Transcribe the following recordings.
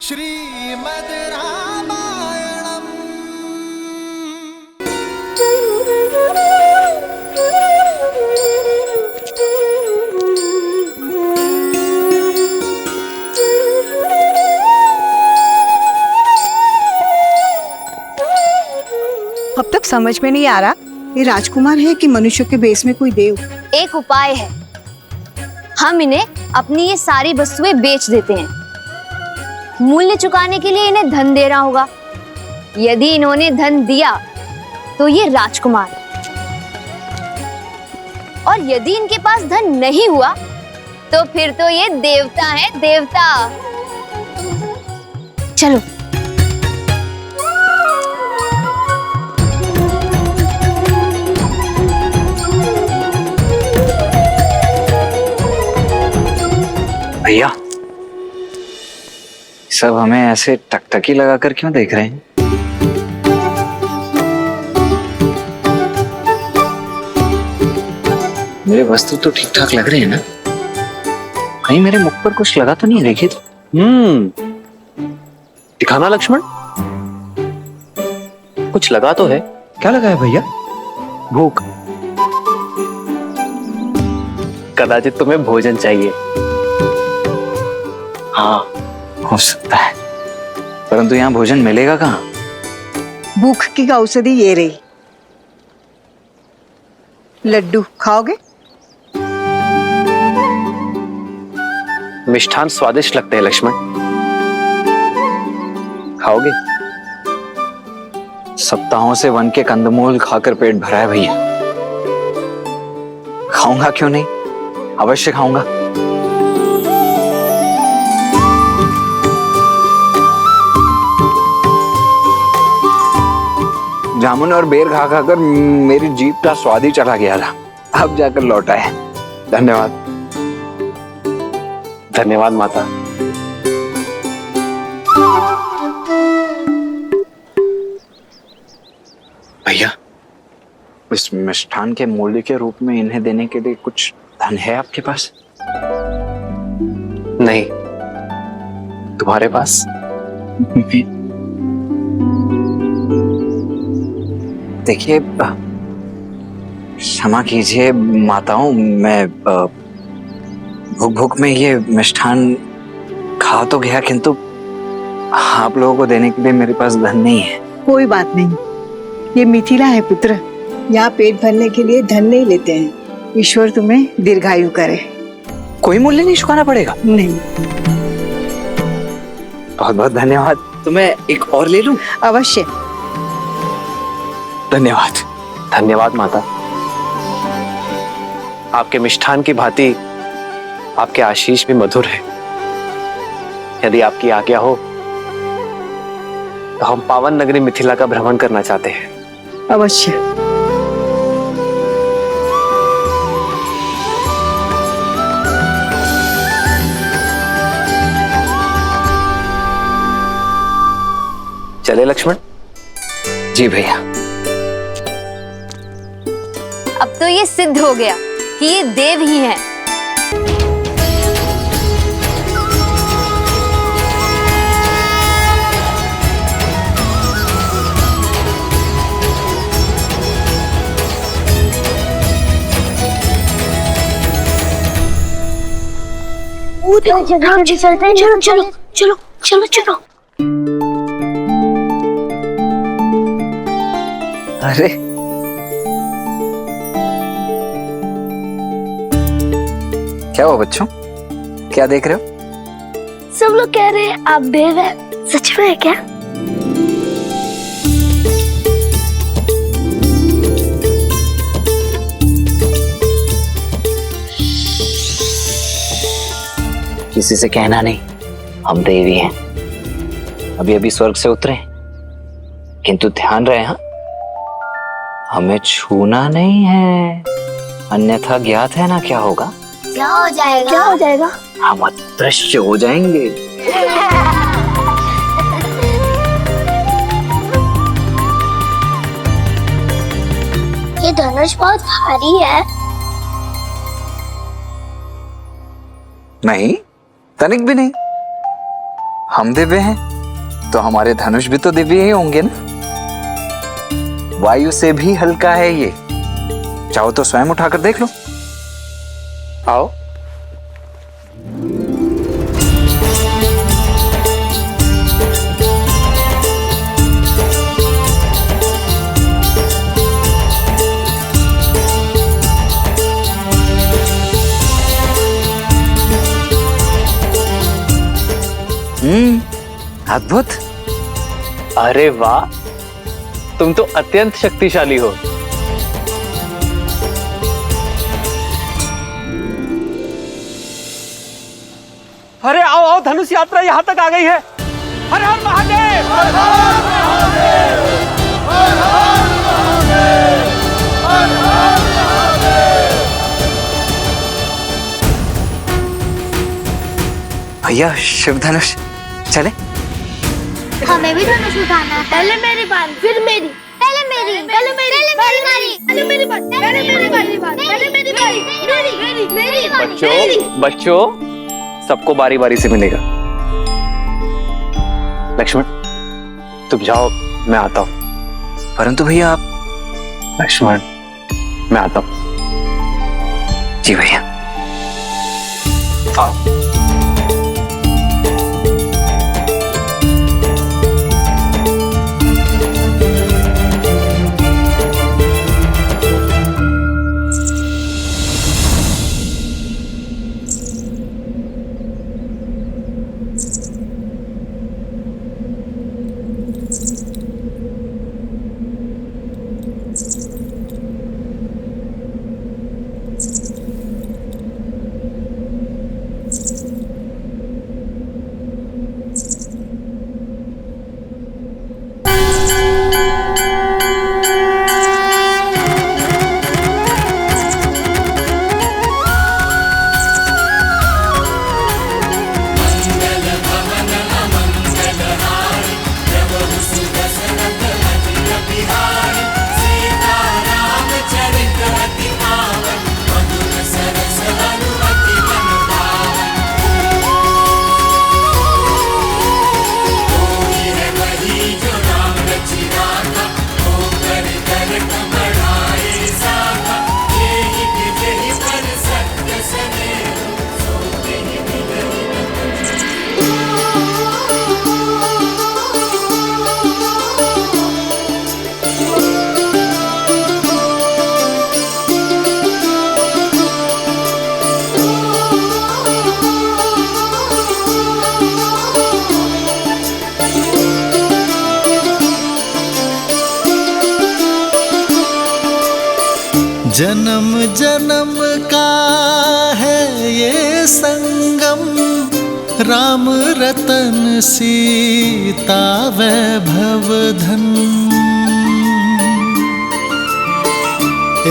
श्रीमद् रामायणम्। अब तक समझ में नहीं आ रहा ये राजकुमार है कि मनुष्य के भेष में कोई देव। एक उपाय है, हम इन्हें अपनी ये सारी वस्तुएं बेच देते हैं। मूल्य चुकाने के लिए इन्हें धन देना होगा। यदि इन्होंने धन दिया तो ये राजकुमार, और यदि इनके पास धन नहीं हुआ तो फिर तो ये देवता है, देवता। चलो। भैया, सब हमें ऐसे टकटकी लगाकर क्यों देख रहे हैं? मेरे वस्त्र तो ठीक ठाक लग रहे हैं ना? कहीं मेरे मुख पर कुछ लगा तो नहीं? देखिए तो। दिखाना लक्ष्मण, कुछ लगा तो है। क्या लगा है भैया? भूख। कदाचित तुम्हें भोजन चाहिए। हाँ, हो सकता है, परंतु यहाँ भोजन मिलेगा कहाँ? भूख की औषधि ये रही। लड्डू खाओगे? मिष्ठान स्वादिष्ट लगते हैं लक्ष्मण, खाओगे? सप्ताहों से वन के कंदमूल खाकर पेट भरा है भैया। खाऊंगा क्यों नहीं, अवश्य खाऊंगा। जामुन और बेर खा खाकर मेरी जीभ का स्वाद ही चला गया था, अब जाकर लौटा है। धन्यवाद। धन्यवाद माता। भैया, इस मिष्ठान के मूल्य के रूप में इन्हें देने के लिए कुछ धन है आपके पास? नहीं, तुम्हारे पास? देखिए, क्षमा कीजिए माताओं, मैं भूख भूख में ये मिष्ठान खा तो गया, किंतु आप लोगों को देने के लिए मेरे पास धन नहीं है। कोई बात नहीं, ये मिथिला है पुत्र, यहाँ पेट भरने के लिए धन नहीं लेते हैं। ईश्वर तुम्हें दीर्घायु करे। कोई मूल्य नहीं चुकाना पड़ेगा? नहीं। बहुत बहुत धन्यवाद। तो मैं एक और ले लूं? अवश्य। धन्यवाद। धन्यवाद माता। आपके मिष्ठान की भांति आपके आशीष भी मधुर है। यदि आपकी आज्ञा हो तो हम पावन नगरी मिथिला का भ्रमण करना चाहते हैं। अवश्य। चले लक्ष्मण? जी भैया। अब तो ये सिद्ध हो गया कि ये देव ही हैं। राम जी चलते हैं, चलो चलो चलो चलो चलो। अरे क्या हुआ बच्चों, क्या देख रहे हो? सब लोग कह रहे हैं आप देव हैं, सच में है क्या? किसी से कहना नहीं, हम देवी हैं। अभी अभी स्वर्ग से उतरे, किंतु ध्यान रहे, हाँ, हमें छूना नहीं है, अन्यथा ज्ञात है ना क्या होगा? क्या हो जाएगा? क्या हो जाएगा? हम अदृश्य हो जाएंगे। ये धनुष बहुत भारी है। नहीं, तनिक भी नहीं। हम दिव्य हैं तो हमारे धनुष भी तो दिव्य ही होंगे ना। वायु से भी हल्का है ये, चाहो तो स्वयं उठाकर देख लो। आओ। अद्भुत। अरे वाह, तुम तो अत्यंत शक्तिशाली हो। अरे आओ आओ, धनुष यात्रा यहां तक आ गई है। हर हर महादेव, हर हर महादेव, हर हर महादेव, हर हर महादेव। भैया शिव धनुष चले। हमें भी धनुष उठाना है। पहले मेरी बारी, फिर मेरी, पहले मेरी, पहले मेरी, पहले मेरी, पहले मेरी बारी, पहले मेरी बारी, पहले मेरी बारी, मेरी बारी। बच्चों, सबको बारी बारी से मिलेगा। लक्ष्मण तुम जाओ, मैं आता हूं। परंतु भैया आप। लक्ष्मण मैं आता हूं। जी भैया। जन्म जन्म का है ये संगम, राम रतन सीता वैभव धन।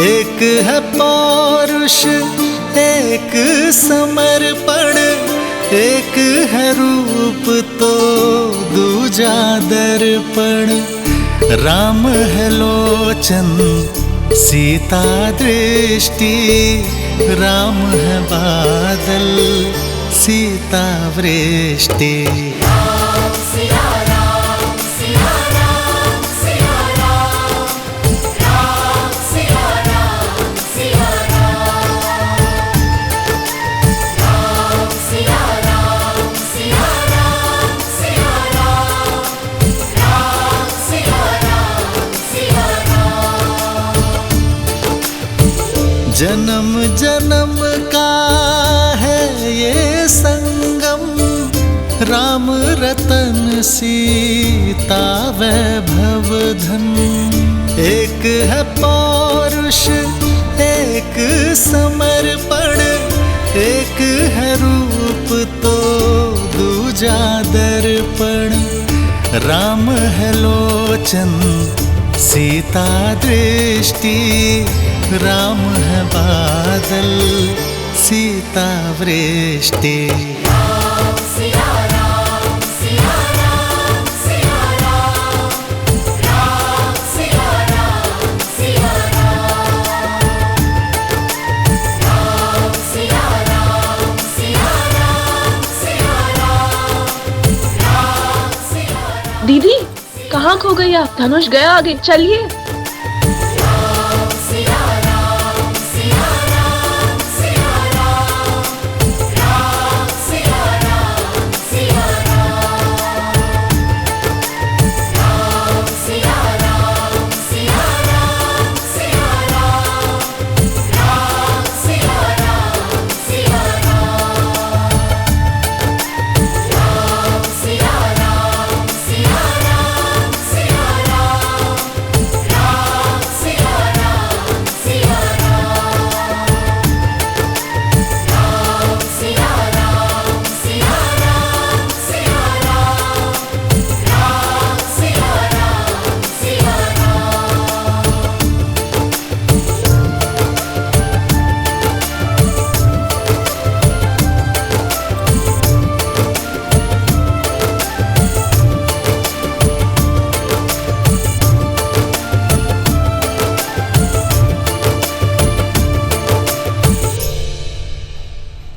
एक है पौरुष एक समर्पण, एक है रूप तो दूजा दर्पण। राम है लोचन सीता दृष्टि, राम है बादल सीता वृष्टि। जन्म जन्म का है ये संगम, राम रतन सीता वैभव धन। एक है पौरुष एक समर्पण, एक है रूप तो दूजा दर्पण। राम है लोचन सीता दृष्टि, राम है बादल सीता वृष्टि। दीदी कहाँ खो गई आप? धनुष गया आगे, चलिए।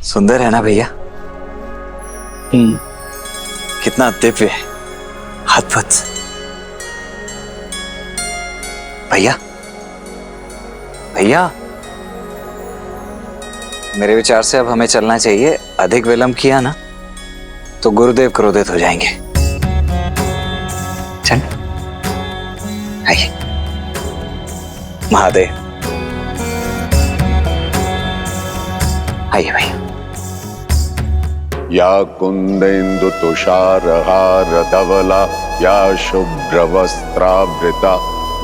सुंदर है ना भैया? कितना दिव्य है, अद्भुत। भैया भैया, मेरे विचार से अब हमें चलना चाहिए। अधिक विलंब किया ना तो गुरुदेव क्रोधित हो जाएंगे। चल आइए। महादेव, आइए भैया। या कुंदेन्दु तुषारहार धवला, या शुभ्रवस्त्रावृता,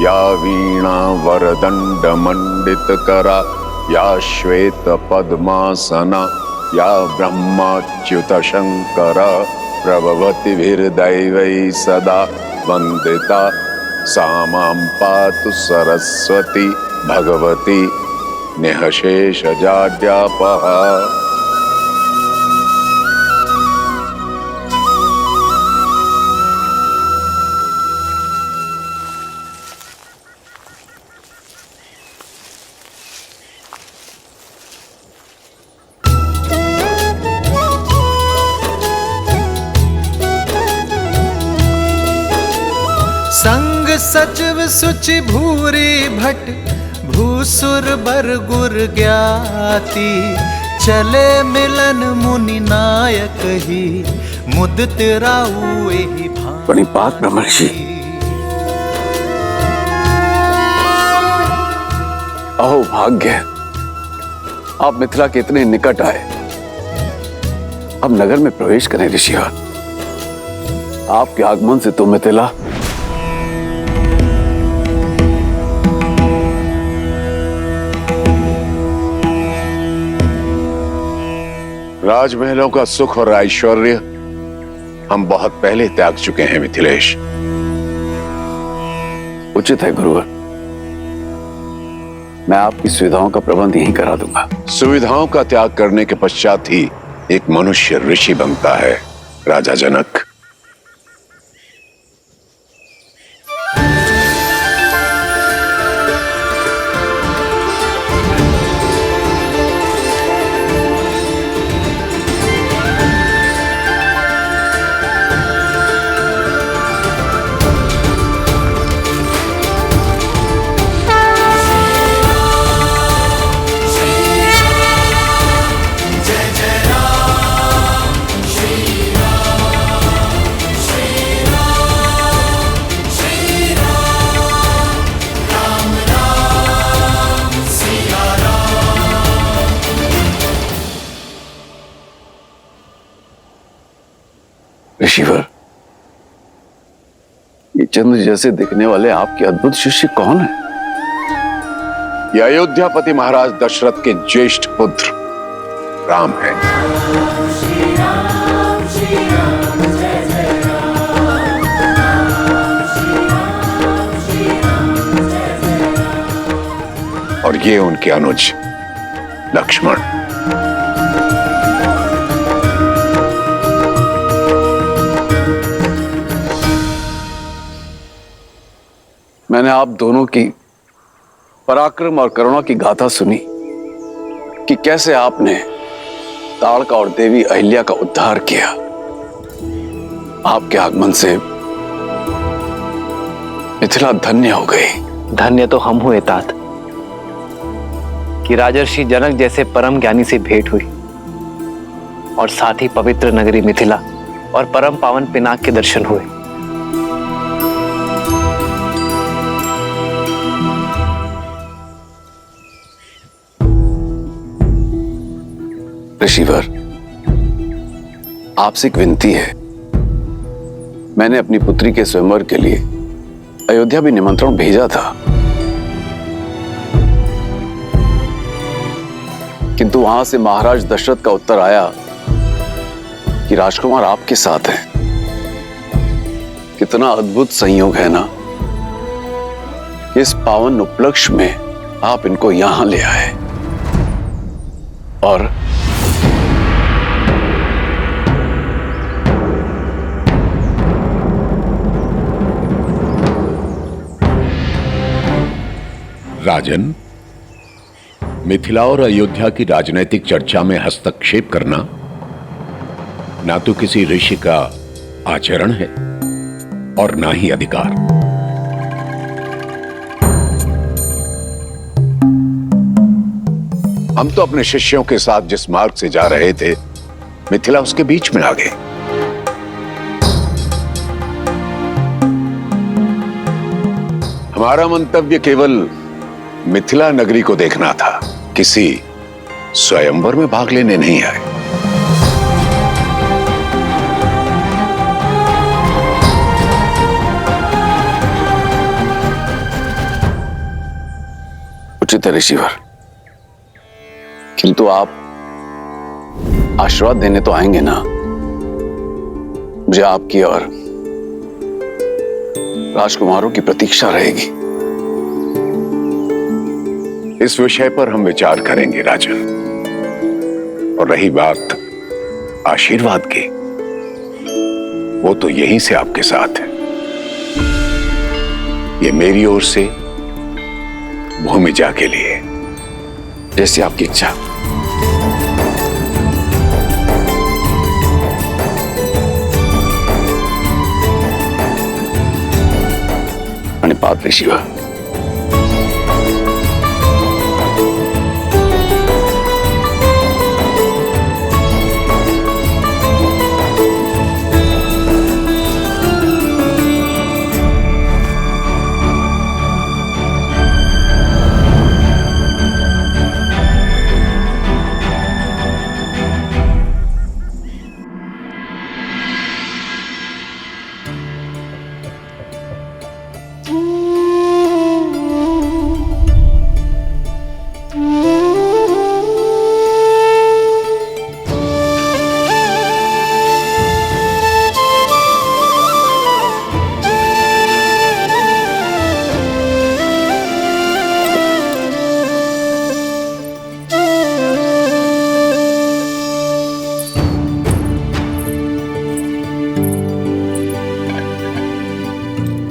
या वीणा वरदंड मंडित करा, या श्वेत पद्मासना, या ब्रह्माच्युत शंकर प्रभवतिभिर्दैवै सदा वंदिता, सा मां पातु सरस्वती भगवती निःशेषजाड्यापहा। संग सचिव सुचि भूरी भट, भूसुर बर गुर ज्ञाति, चले मिलन मुनि नायक ही, मुदित राउ एहि भांति। प्रणिपात ब्रह्मर्षि। अहो भाग्य, आप मिथिला के इतने निकट आए। अब नगर में प्रवेश करें ऋषिवर। आपके आगमन से तो मिथिला राजमहलों का सुख और ऐश्वर्य हम बहुत पहले त्याग चुके हैं मिथिलेश। उचित है गुरुवर, मैं आपकी सुविधाओं का प्रबंध यहीं करा दूंगा। सुविधाओं का त्याग करने के पश्चात ही एक मनुष्य ऋषि बनता है राजा जनक। ऋषिवर, ये चंद्र जैसे दिखने वाले आपके अद्भुत शिष्य कौन है? ये अयोध्यापति महाराज दशरथ के ज्येष्ठ पुत्र राम है। और ये उनके अनुज लक्ष्मण। मैंने आप दोनों की पराक्रम और करुणा की गाथा सुनी कि कैसे आपने ताड़का और देवी अहिल्या का उद्धार किया। आपके आगमन से मिथिला धन्य हो गई। धन्य तो हम हुए तात कि राजर्षि जनक जैसे परम ज्ञानी से भेंट हुई और साथ ही पवित्र नगरी मिथिला और परम पावन पिनाक के दर्शन हुए। ऋषिवर, आपसे एक विनती है। मैंने अपनी पुत्री के स्वयंवर के लिए अयोध्या भी निमंत्रण भेजा था, किंतु वहां से महाराज दशरथ का उत्तर आया कि राजकुमार आपके साथ हैं। कितना अद्भुत संयोग है ना कि इस पावन उपलक्ष्य में आप इनको यहां ले आए। और राजन, मिथिला और अयोध्या की राजनीतिक चर्चा में हस्तक्षेप करना ना तो किसी ऋषि का आचरण है और ना ही अधिकार। हम तो अपने शिष्यों के साथ जिस मार्ग से जा रहे थे, मिथिला उसके बीच में आ गए। हमारा मंतव्य केवल मिथिला नगरी को देखना था, किसी स्वयंवर में भाग लेने नहीं आए। उचित है ऋषिवर, किंतु आप आशीर्वाद देने तो आएंगे ना। मुझे आपकी और राजकुमारों की प्रतीक्षा रहेगी। इस विषय पर हम विचार करेंगे राजन। और रही बात आशीर्वाद की, वो तो यहीं से आपके साथ है। ये मेरी ओर से भूमिजा के लिए। जैसी आपकी इच्छा। पाठ ऋषिवर।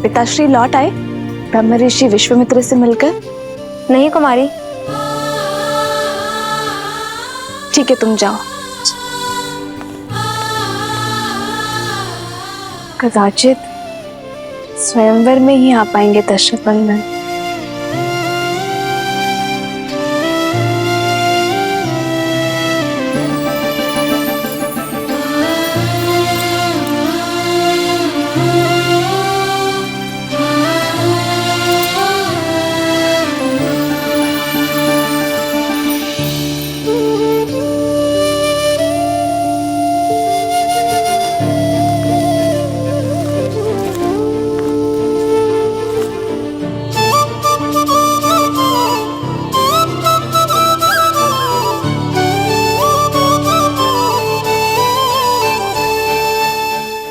पिताश्री लौट आए ब्रह्म ऋषि विश्वामित्र से मिलकर? नहीं कुमारी। ठीक है, तुम जाओ। कदाचित स्वयंवर में ही आ पाएंगे दशरथ नंदन।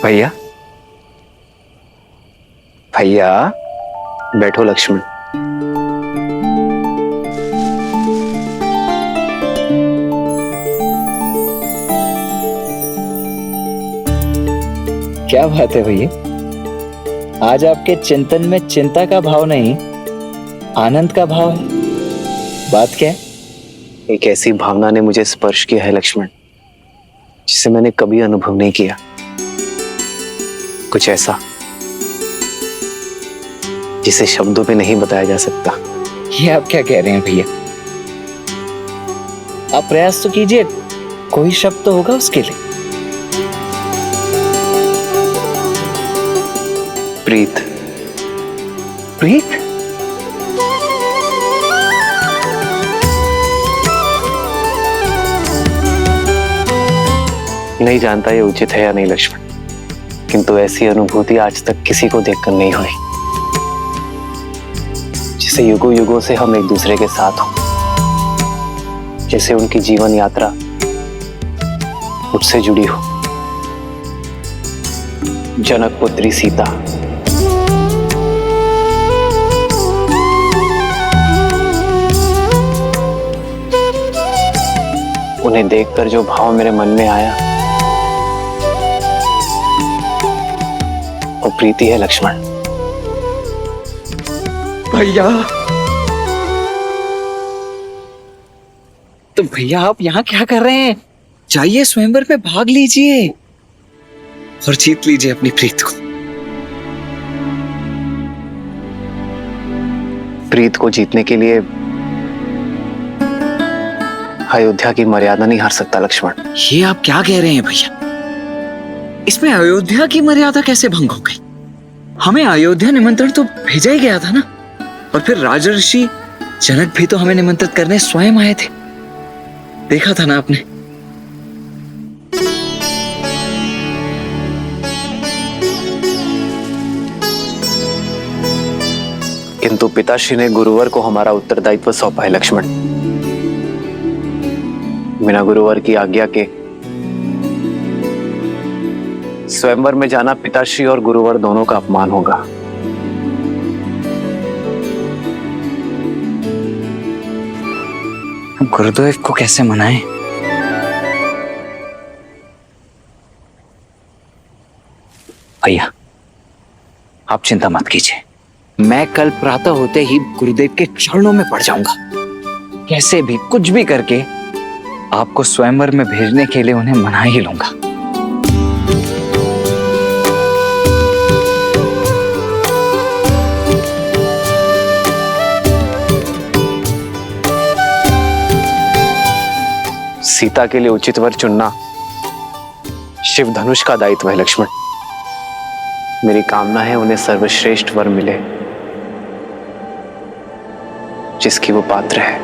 भैया, भैया बैठो लक्ष्मण। क्या बात है भैया, आज आपके चिंतन में चिंता का भाव नहीं, आनंद का भाव है। बात क्या है? एक ऐसी भावना ने मुझे स्पर्श किया है लक्ष्मण, जिसे मैंने कभी अनुभव नहीं किया। कुछ ऐसा जिसे शब्दों पे नहीं बताया जा सकता। ये आप क्या कह रहे हैं भैया? आप प्रयास तो कीजिए, कोई शब्द तो होगा उसके लिए। प्रीत। प्रीत? नहीं जानता ये उचित है या नहीं लक्ष्मण, किंतु ऐसी अनुभूति आज तक किसी को देखकर नहीं हुई, जिसे युगों युगों से हम एक दूसरे के साथ हो, जैसे उनकी जीवन यात्रा मुझसे जुड़ी हो। जनक पुत्री सीता, उन्हें देखकर जो भाव मेरे मन में आया वो प्रीति है लक्ष्मण। भैया, तो भैया आप यहाँ क्या कर रहे हैं? जाइए स्वयंवर में भाग लीजिए और जीत लीजिए अपनी प्रीत को। प्रीत को जीतने के लिए अयोध्या की मर्यादा नहीं हार सकता लक्ष्मण। ये आप क्या कह रहे हैं भैया? इसमें अयोध्या की मर्यादा कैसे भंग हो गई? हमें अयोध्या निमंत्रण तो भेजा ही गया था ना, और फिर राजर्षि जनक भी तो हमें निमंत्रित करने स्वयं आए थे, देखा था ना आपने। किंतु पिताश्री ने गुरुवर को हमारा उत्तरदायित्व सौंपा है लक्ष्मण। बिना गुरुवर की आज्ञा के स्वयंवर में जाना पिताश्री और गुरुवर दोनों का अपमान होगा। गुरुदेव को कैसे मनाएं? भैया आप चिंता मत कीजिए, मैं कल प्रातः होते ही गुरुदेव के चरणों में पड़ जाऊंगा। कैसे भी कुछ भी करके आपको स्वयंवर में भेजने के लिए उन्हें मना ही लूंगा। सीता के लिए उचित वर चुनना शिव धनुष का दायित्व है लक्ष्मण। मेरी कामना है उन्हें सर्वश्रेष्ठ वर मिले जिसकी वो पात्र है।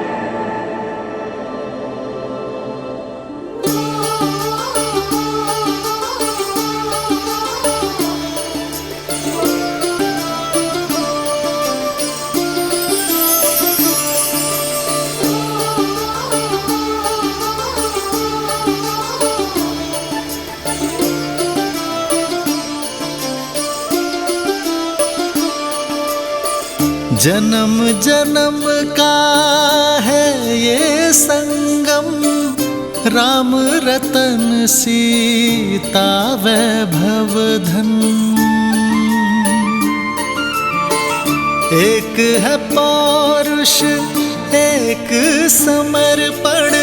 जन्म जन्म का है ये संगम, राम रतन सीता वैभव धन। एक है पौरुष एक समर्पण,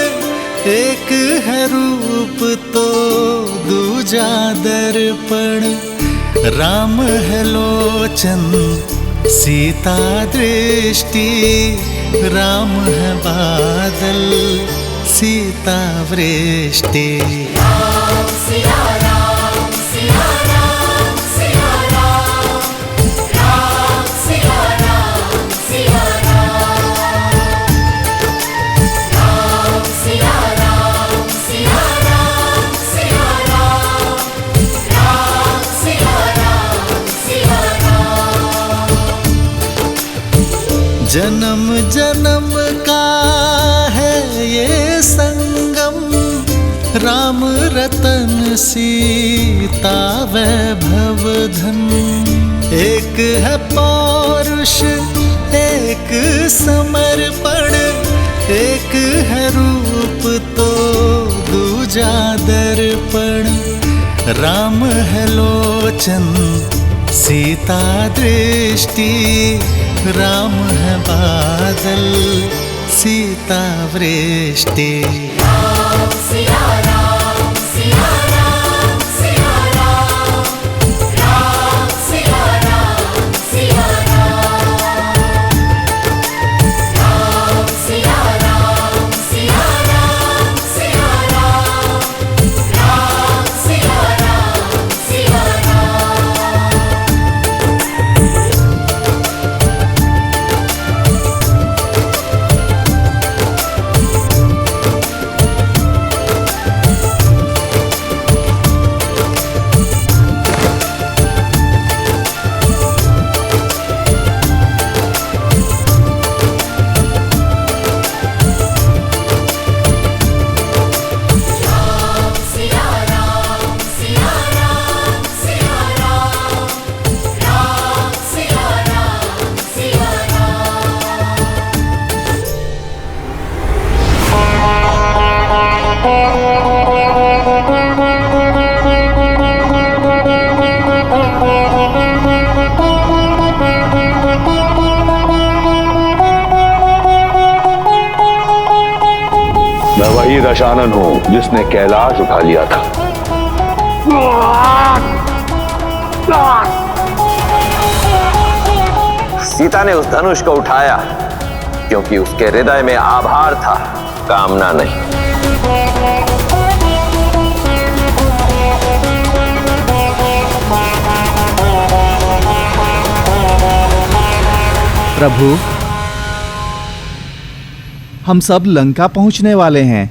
एक है रूप तो दूजा दर्पण। राम है लोचन सीता दृष्टि, राम है बादल सीता वृष्टि। जन्म जन्म का है ये संगम, राम रतन सीता वैभव धन। एक है पौरुष एक समर्पण, एक है रूप तो दूजा दर्पण। राम है लोचन सीता दृष्टि, राम है बादल सीता वृष्टि। मैं वही दशानन हूं जिसने कैलाश उठा लिया था। सीता ने उस धनुष को उठाया क्योंकि उसके हृदय में आभार था, कामना नहीं। प्रभु, हम सब लंका पहुंचने वाले हैं।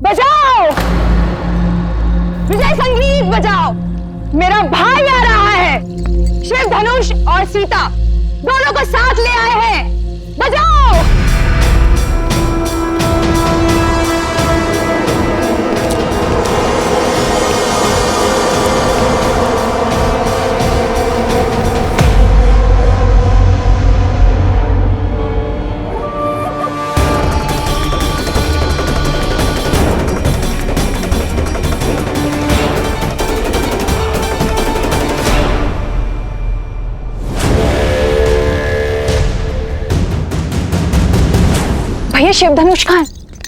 बजाओ, विजय संगीत बजाओ, मेरा भाई आ रहा है। शिव धनुष और सीता दोनों को साथ ले आए हैं। बजाओ। भैया शिव धनुष कहाँ है?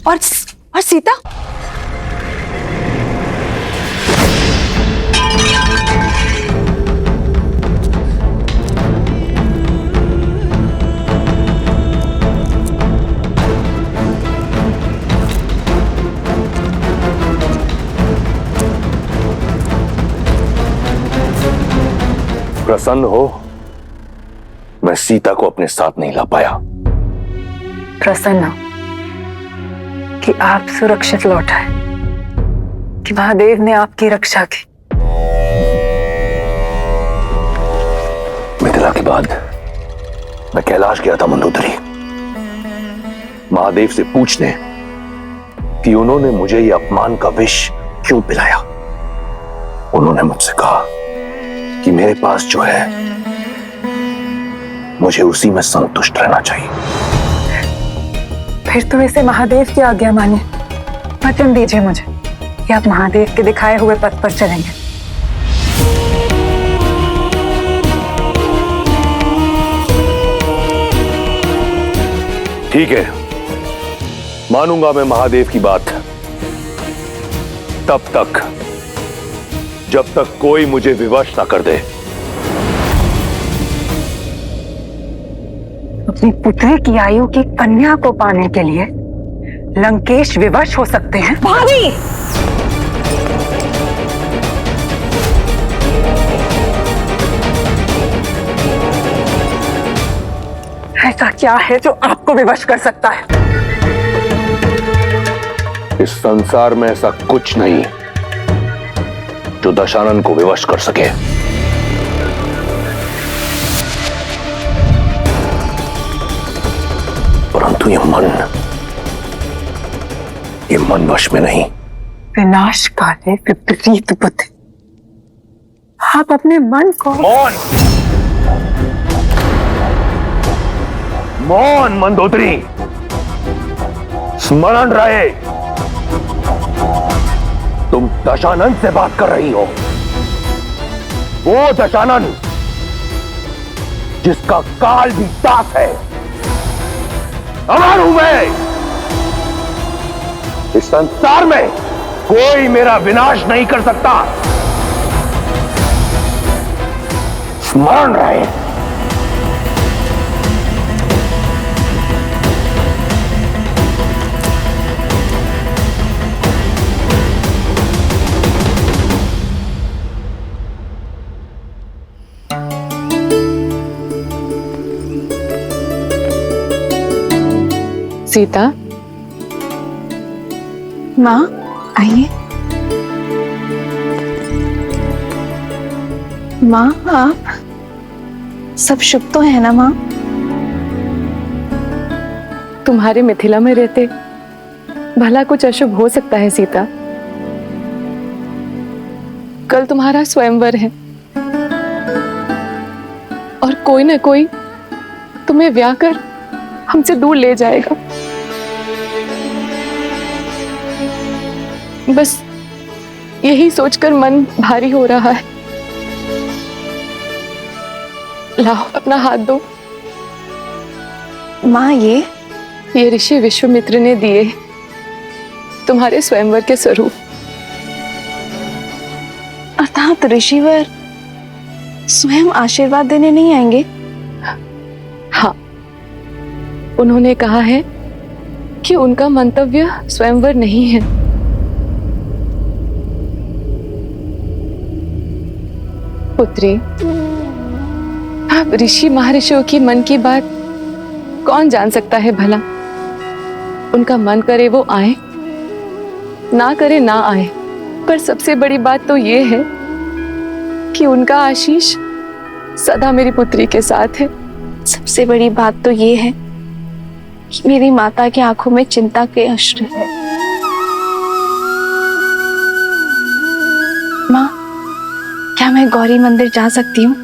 और सीता? प्रसन्न हो, मैं सीता को अपने साथ नहीं ला पाया। प्रसन्न कि आप सुरक्षित लौट आए, कि महादेव ने आपकी रक्षा की। मिथिला के बाद मैं कैलाश गया था मंदोदरी, महादेव से पूछने कि उन्होंने मुझे ये अपमान का विष क्यों पिलाया। उन्होंने मुझसे कहा कि मेरे पास जो है मुझे उसी में संतुष्ट रहना चाहिए। फिर तो इसे महादेव की आज्ञा मानिए। वचन दीजिए मुझे कि आप महादेव के दिखाए हुए पथ पर चलेंगे। ठीक है, मानूंगा मैं महादेव की बात, तब तक जब तक कोई मुझे विवश ना कर दे। अपनी पुत्री की आयु की कन्या को पाने के लिए लंकेश विवश हो सकते हैं। भाभी, ऐसा क्या है जो आपको विवश कर सकता है? इस संसार में ऐसा कुछ नहीं जो दशानन को विवश कर सके। परंतु ये मन वश में नहीं। विनाश काले विपरीत बुद्धि। आप अपने मन को मौन मंदोदरी, स्मरण रहे तुम दशानन से बात कर रही हो। वो दशानन जिसका काल भी दास है। अमर हूं मैं। इस संसार में कोई मेरा विनाश नहीं कर सकता। स्मरण रहे। सीता, माँ आइए। माँ, आप सब शुभ तो है ना माँ? तुम्हारे मिथिला में रहते भला कुछ अशुभ हो सकता है सीता? कल तुम्हारा स्वयंवर है और कोई ना कोई तुम्हें ब्याह कर हमसे दूर ले जाएगा। बस यही सोचकर मन भारी हो रहा है। लाओ अपना हाथ दो। माँ, ये ऋषि विश्वामित्र ने दिए तुम्हारे स्वयंवर के स्वरूप। अर्थात ऋषिवर स्वयं आशीर्वाद देने नहीं आएंगे? हाँ, उन्होंने कहा है कि उनका मंतव्य स्वयंवर नहीं है। पुत्री, अब ऋषि महर्षियों की मन की बात कौन जान सकता है भला। उनका मन करे वो आए, ना करे ना आए, पर सबसे बड़ी बात तो ये है कि उनका आशीष सदा मेरी पुत्री के साथ है। सबसे बड़ी बात तो ये है कि मेरी माता की आंखों में चिंता के अश्रु है। माँ, क्या मैं गौरी मंदिर जा सकती हूँ?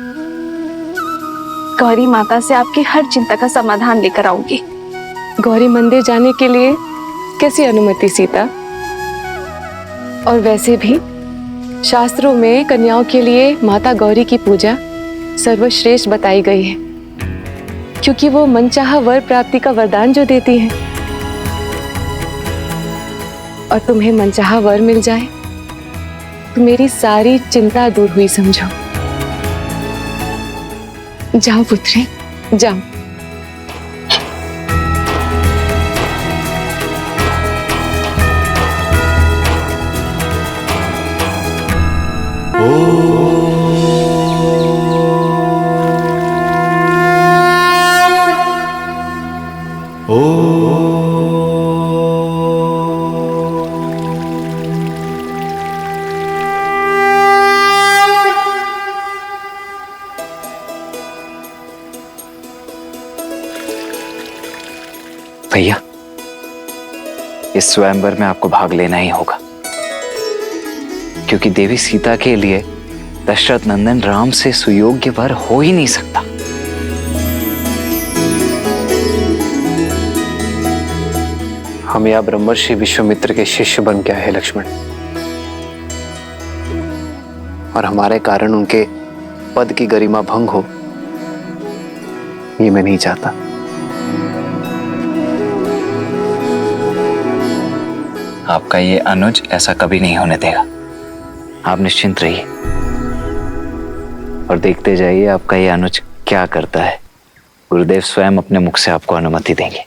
गौरी माता से आपकी हर चिंता का समाधान लेकर आऊंगी। गौरी मंदिर जाने के लिए कैसी अनुमति सीता? और वैसे भी शास्त्रों में कन्याओं के लिए माता गौरी की पूजा सर्वश्रेष्ठ बताई गई है, क्योंकि वो मनचाहा वर प्राप्ति का वरदान जो देती है। और तुम्हें मनचाहा वर मिल जाए तो मेरी सारी चिंता दूर हुई समझो। जाओ पुत्री, जाओ। भैया, इस स्वयंवर में आपको भाग लेना ही होगा, क्योंकि देवी सीता के लिए दशरथ नंदन राम से सुयोग्य वर हो ही नहीं सकता। हम यहाँ ब्रह्मर्षि विश्वामित्र के शिष्य बन के आए लक्ष्मण, और हमारे कारण उनके पद की गरिमा भंग हो, ये मैं नहीं चाहता। आपका ये अनुज ऐसा कभी नहीं होने देगा। आप निश्चिंत रहिए और देखते जाइए आपका ये अनुज क्या करता है। गुरुदेव स्वयं अपने मुख से आपको अनुमति देंगे।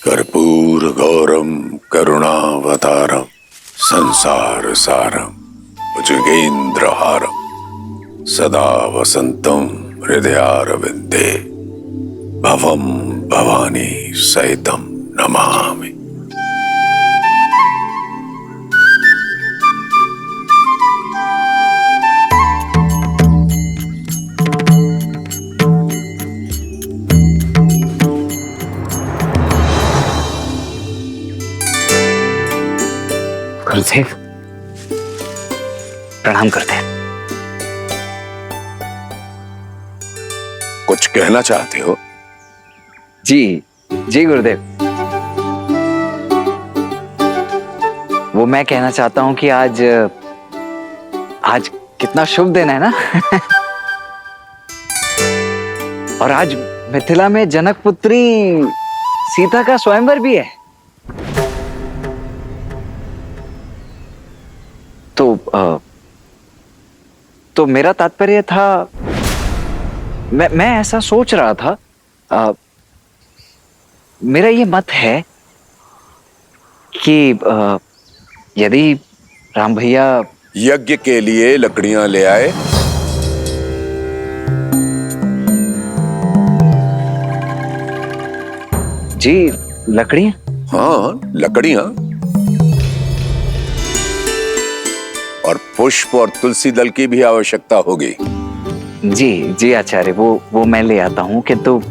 कर्पूर गौरम करुणावतारम संसार सारम भुजगेन्द्रहारम सदा वसंतम हृदयारविंदे भवम भवानी सहितम नमामि। गुरुदेव प्रणाम करते हैं। कुछ कहना चाहते हो? जी जी गुरुदेव, वो मैं कहना चाहता हूं कि आज कितना शुभ दिन है ना। और आज मिथिला में जनक पुत्री सीता का स्वयंवर भी है। तो मेरा तात्पर्य था, मैं ऐसा सोच रहा था, मेरा ये मत है कि यदि राम भैया यज्ञ के लिए लकड़ियां ले आए। जी लकड़ियां? हाँ लकड़ियां, और पुष्प और तुलसी दल की भी आवश्यकता होगी। जी जी आचार्य, वो मैं ले आता हूँ। किंतु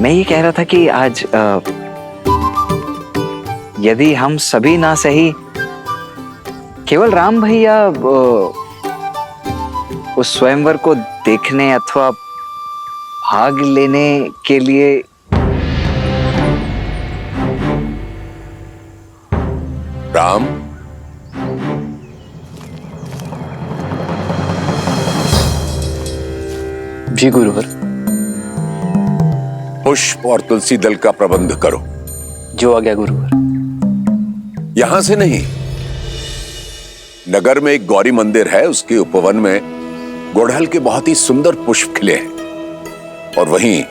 मैं ये कह रहा था कि आज यदि हम सभी ना सही, केवल राम भैया उस स्वयंवर को देखने अथवा भाग लेने के लिए राम, जी गुरुवर। पुष्प और तुलसी दल का प्रबंध करो। जो आ गया गुरुवर। यहां से नहीं, नगर में एक गौरी मंदिर है, उसके उपवन में गुड़हल के बहुत ही सुंदर पुष्प खिले हैं और वहीं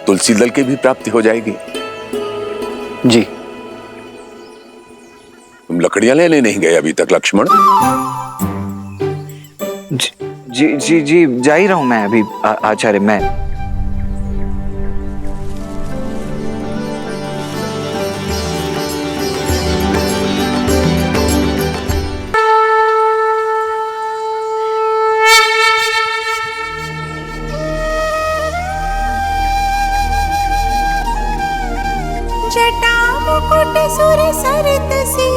तुलसी दल की भी प्राप्ति हो जाएगी। जी। तुम लकड़ियां लेने नहीं गए अभी तक लक्ष्मण? जी जी जी जा ही रहा हूं मैं अभी आचार्य। मैं जटा मुकुट सुर सरित सी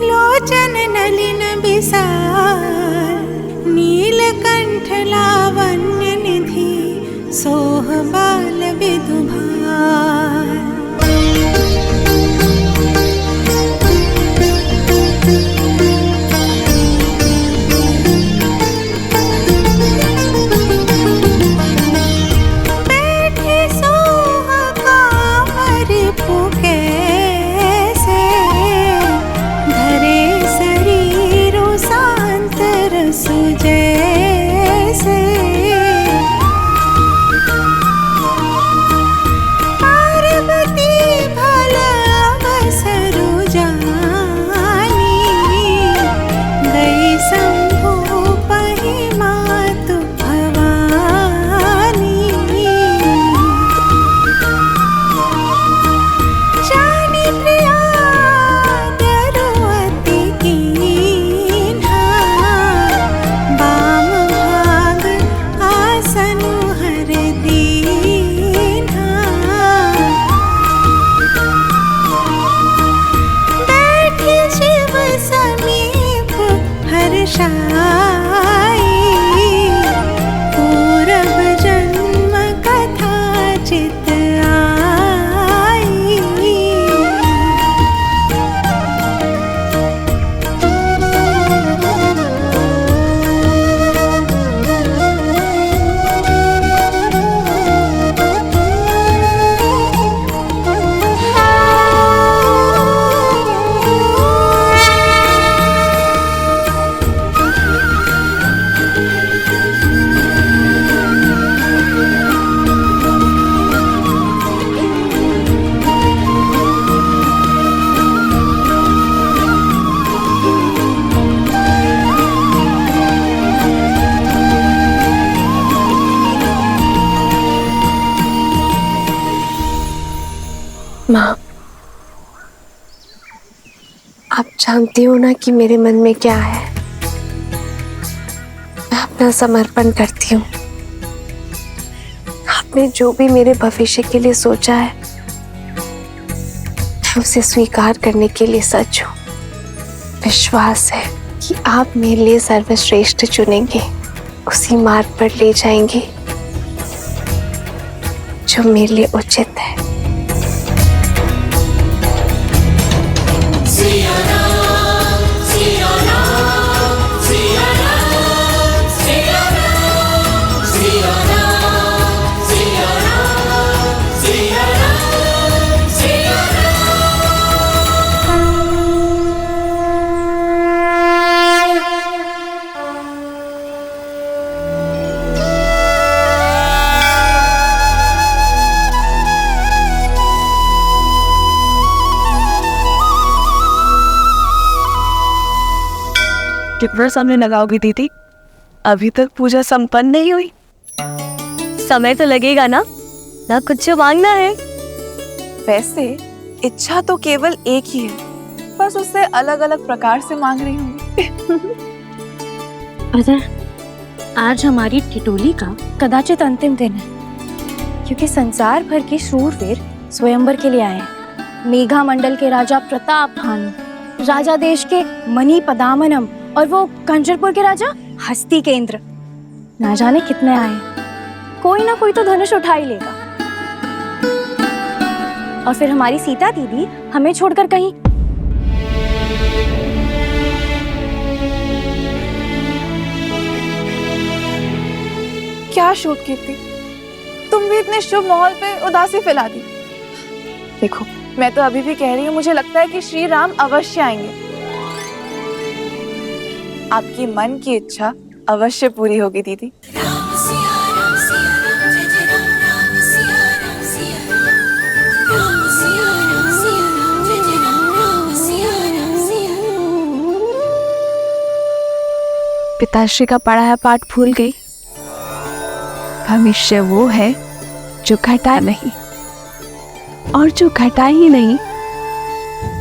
लोचन नलिन बिसार नीलकंठ लावण्य निधि सोह बाल विदुभार। बैठे सोह कामर पुकैसे धरे शरीरो शांत रस जैसे। पार्वती भल अवसरु जानी गई शंभु पहि मातु भवानी। जानी प्रिया दरुअति कीन्हा बाम भाग आसनु हर दीन्हा। बैठी शिव समीप हर्षाई पूरब जन्म कथा चित आई। माँ, आप जानती हो ना कि मेरे मन में क्या है। मैं अपना समर्पण करती हूँ। आपने जो भी मेरे भविष्य के लिए सोचा है, मैं उसे स्वीकार करने के लिए सच हूँ। विश्वास है कि आप मेरे लिए सर्वश्रेष्ठ चुनेंगे, उसी मार्ग पर ले जाएंगे जो मेरे लिए उचित है। कितना समय लगाओगी दीदी? अभी तक पूजा संपन्न नहीं हुई। समय तो लगेगा ना कुछ मांगना है। वैसे इच्छा तो केवल एक ही है, बस उससे अलग अलग प्रकार से मांग रही हूँ। आज हमारी ठिठोली का कदाचित अंतिम दिन है, क्योंकि संसार भर के शूरवीर स्वयंवर के लिए आए हैं। मेघा मंडल के राजा प्रताप भानु, राजा देश के मणि पदामनम और वो कंजरपुर के राजा हस्ती केंद्र। ना जाने कितने आए, कोई ना कोई तो धनुष उठा ही लेगा। और फिर हमारी सीता दीदी हमें छोड़कर कहीं। क्या शूट कीर्ति, तुम भी इतने शुभ माहौल पे उदासी फैला दी। देखो, मैं तो अभी भी कह रही हूँ, मुझे लगता है कि श्री राम अवश्य आएंगे। आपकी मन की इच्छा अवश्य पूरी होगी दीदी। पिताश्री का पढ़ाया पाठ भूल गई। भविष्य वो है जो घटा नहीं, और जो घटा ही नहीं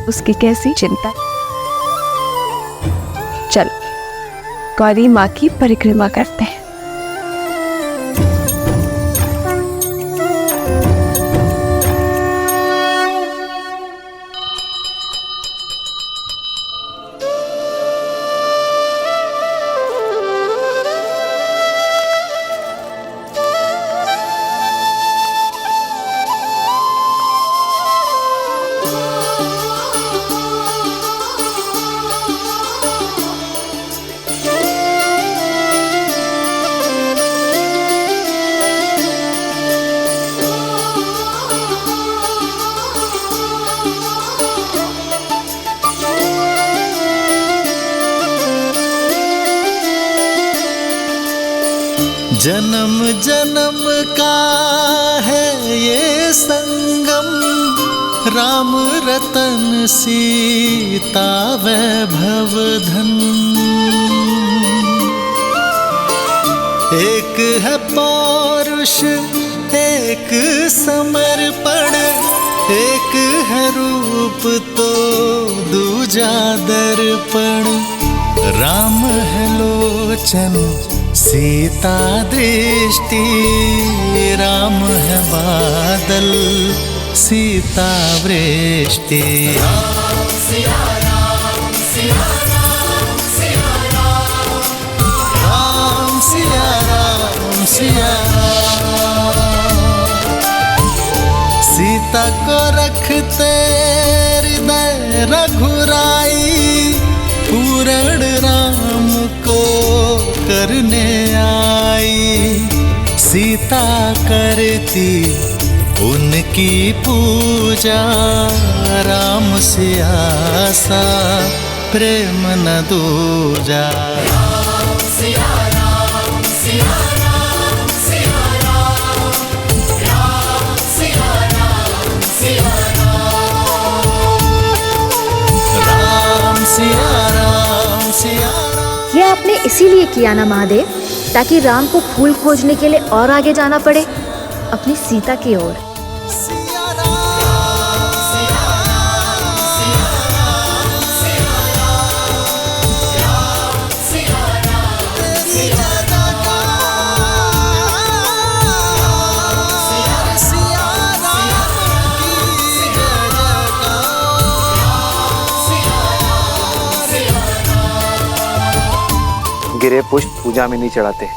उसकी कैसी चिंता। चलो गौरी माँ की परिक्रमा करते हैं। जन्म जन्म का है ये संगम, राम रतन सीता वैभव धन। एक है पौरुष एक समर्पण, एक है रूप तो दूजा दर्पण। राम है लोचन सीता दृष्टि, राम है बादल सीता वृष्टि। राम सिया राम सिया राम सिया राम, राम सिया राम सिया राम। सीता को रखते हृदय रघुराई, पूर्ण राम को करने आई। सीता करती उनकी पूजा, राम से आसा प्रेम न दूजा। राम सिया राम सिया राम सिया राम, राम सिया राम सिया राम, राम सिया राम सिया। ये आपने इसीलिए किया ना महादेव, ताकि राम को फूल खोजने के लिए और आगे जाना पड़े अपनी सीता की ओर। गिरे पुष्प पूजा में नहीं चढ़ाते,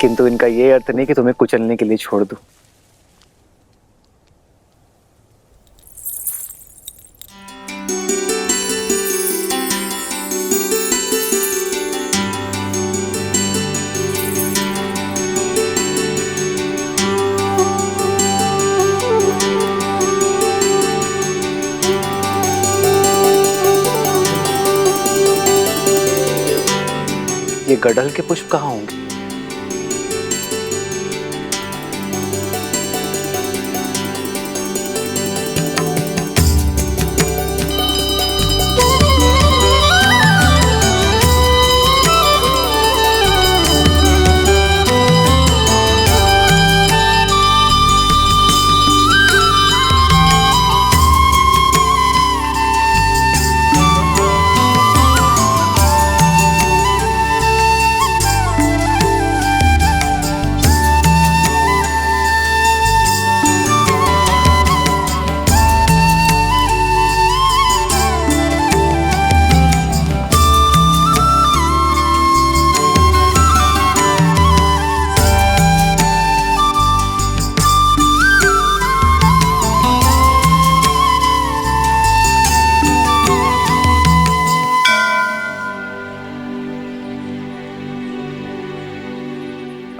किंतु इनका ये अर्थ नहीं कि तुम्हें कुचलने के लिए छोड़ दूं। ये गड़हल के पुष्प कहाँ होंगे?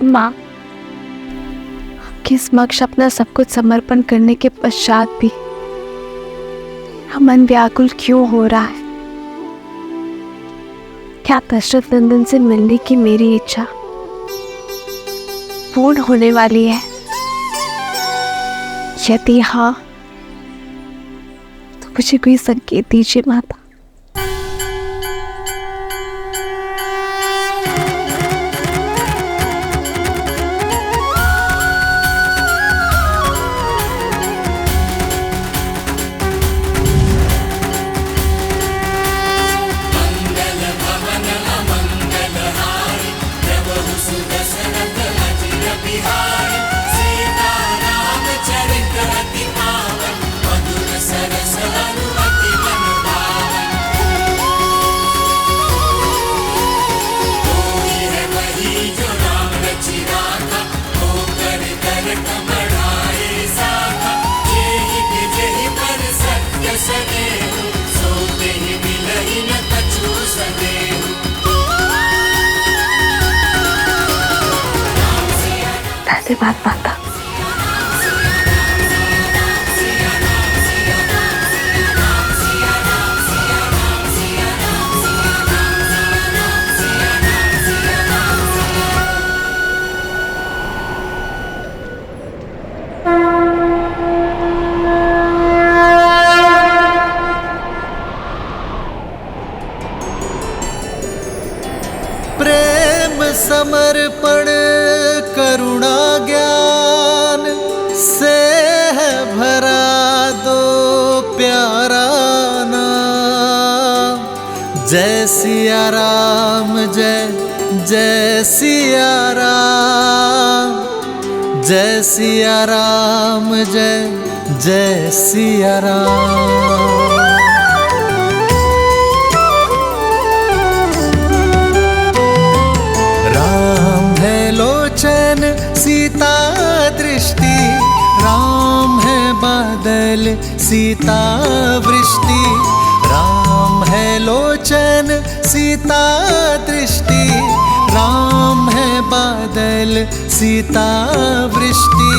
माँ, आपके समक्ष अपना सब कुछ समर्पण करने के पश्चात भी मेरा मन व्याकुल क्यों हो रहा है? क्या दशरथ नंदन से मिलने की मेरी इच्छा पूर्ण होने वाली है? यदि हाँ, तो मुझे कोई संकेत दीजिए माता। धन्यवाद माता। प्रेम समर्पण करुणा ज्ञान से है भरा दो प्यारा नाम। जय सिया राम, जय जय सिया राम, जय सिया राम, जय जय सिया राम। लोचन सीता दृष्टि, राम है बादल सीता वृष्टि। राम है लोचन सीता दृष्टि, राम है बादल सीता वृष्टि।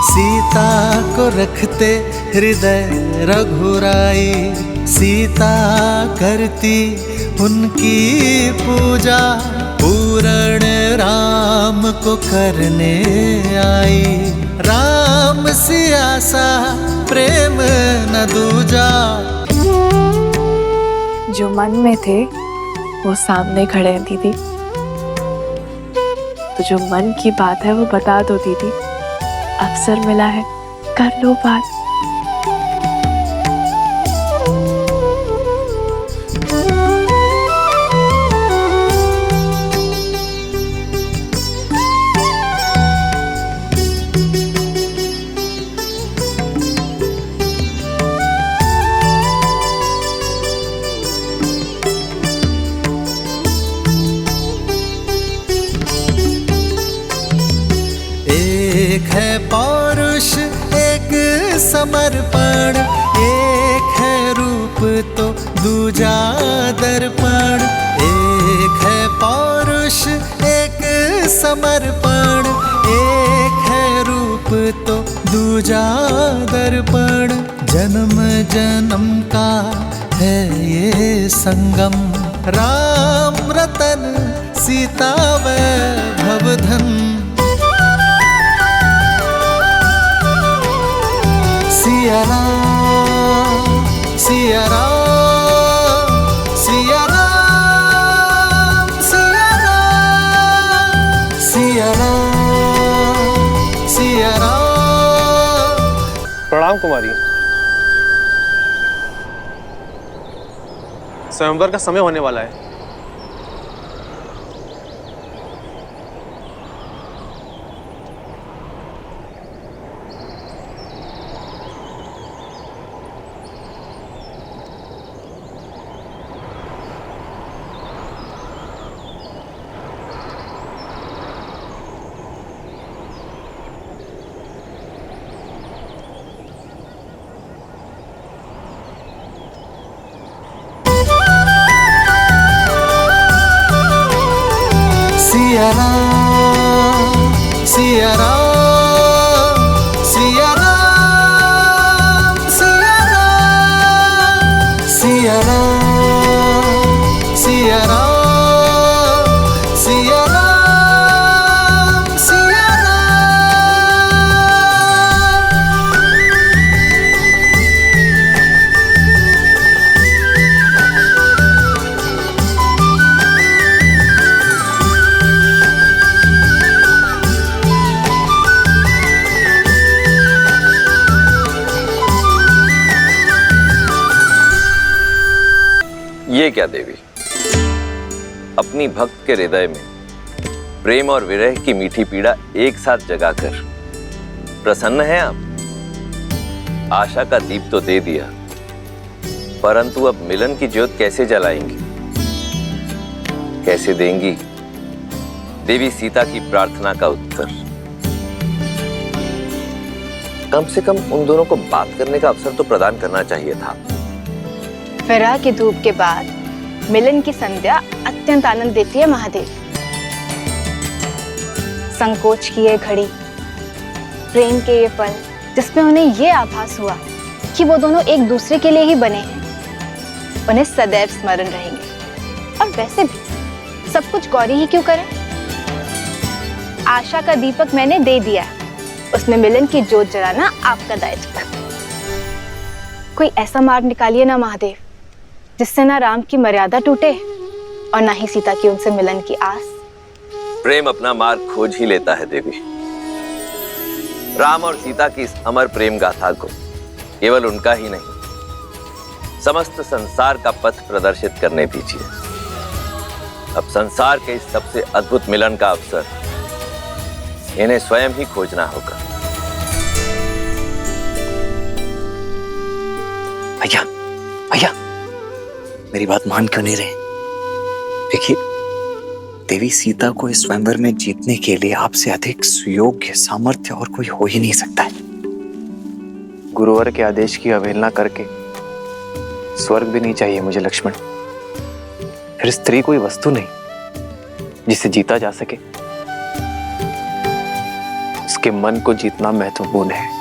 सीता को रखते हृदय रघुराई, सीता करती उनकी पूजा। पूर्ण राम को करने आई, राम सिया सा प्रेम न दूजा। जो मन में थे वो सामने खड़े हैं दीदी, तो जो मन की बात है वो बता दो दीदी। अवसर मिला है, कर लो बात। एक है पौरुष एक समर्पण, एक है रूप तो दूजा दर्पण। एक है पौरुष एक समर्पण, एक है रूप तो दूजा दर्पण। जन्म जन्म का है ये संगम, राम रतन सीता वैभव धन। सिया राम, सिया राम, सिया राम, सिया राम, सिया राम, सिया राम। प्रणाम कुमारी। स्वयंवर का समय होने वाला है। सिया राम, सिया राम सिया राम सिया राम सिया राम सिया राम सिया राम सिया ये क्या देवी, अपनी भक्त के हृदय में प्रेम और विरह की मीठी पीड़ा एक साथ जगाकर प्रसन्न हैं आप? आशा का दीप तो दे दिया, परंतु अब मिलन की ज्योत कैसे जलाएंगी, कैसे देंगी देवी सीता की प्रार्थना का उत्तर? कम से कम उन दोनों को बात करने का अवसर तो प्रदान करना चाहिए था। विरह की धूप के बाद मिलन की संध्या अत्यंत आनंद देती है महादेव। संकोच की ये घड़ी, प्रेम के ये पल, जिसमें उन्हें ये आभास हुआ कि वो दोनों एक दूसरे के लिए ही बने हैं, उन्हें सदैव स्मरण रहेंगे। और वैसे भी सब कुछ गौरी ही क्यों करे? आशा का दीपक मैंने दे दिया, उसमें मिलन की ज्योत जलाना आपका दायित्व। कोई ऐसा मार्ग निकालिए ना महादेव, जिससे ना राम की मर्यादा टूटे और ना ही सीता की उनसे मिलन की आस। प्रेम अपना मार्ग खोज ही लेता है देवी। राम और सीता की इस अमर प्रेम गाथा को केवल उनका ही नहीं, समस्त संसार का पथ प्रदर्शित करने दीजिए। अब संसार के इस सबसे अद्भुत मिलन का अवसर इन्हें स्वयं ही खोजना होगा। भैया, भैया, मेरी बात मान क्यों नहीं रहे? देखिए, देवी सीता को इस स्वयंवर में जीतने के लिए आपसे अधिक सुयोग्य सामर्थ्य और कोई हो ही नहीं सकता है। गुरुवर के आदेश की अवहेलना करके स्वर्ग भी नहीं चाहिए मुझे लक्ष्मण। फिर स्त्री कोई वस्तु नहीं जिसे जीता जा सके, उसके मन को जीतना महत्वपूर्ण है।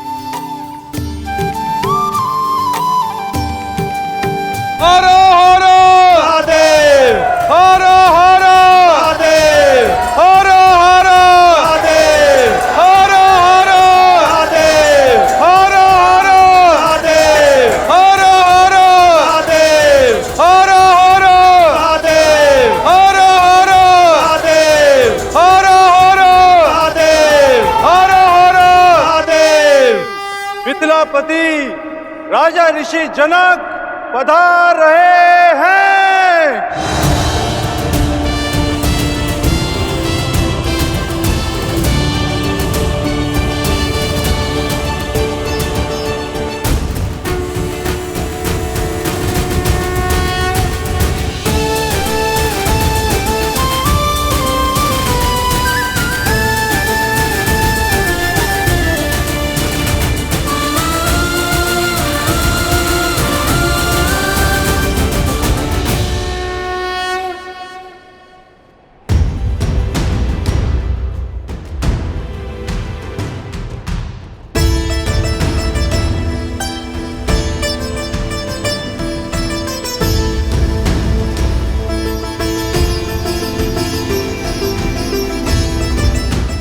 हर हर महादेव, हर हर महादेव, हर हर महादेव, हर हर महादेव, हर हर महादेव, हर हर महादेव, हर हर महादेव, हर हर महादेव, हर हर महादेव, हर हर महादेव। मिथिलापति राजा ऋषि जनक पधार रहे हैं।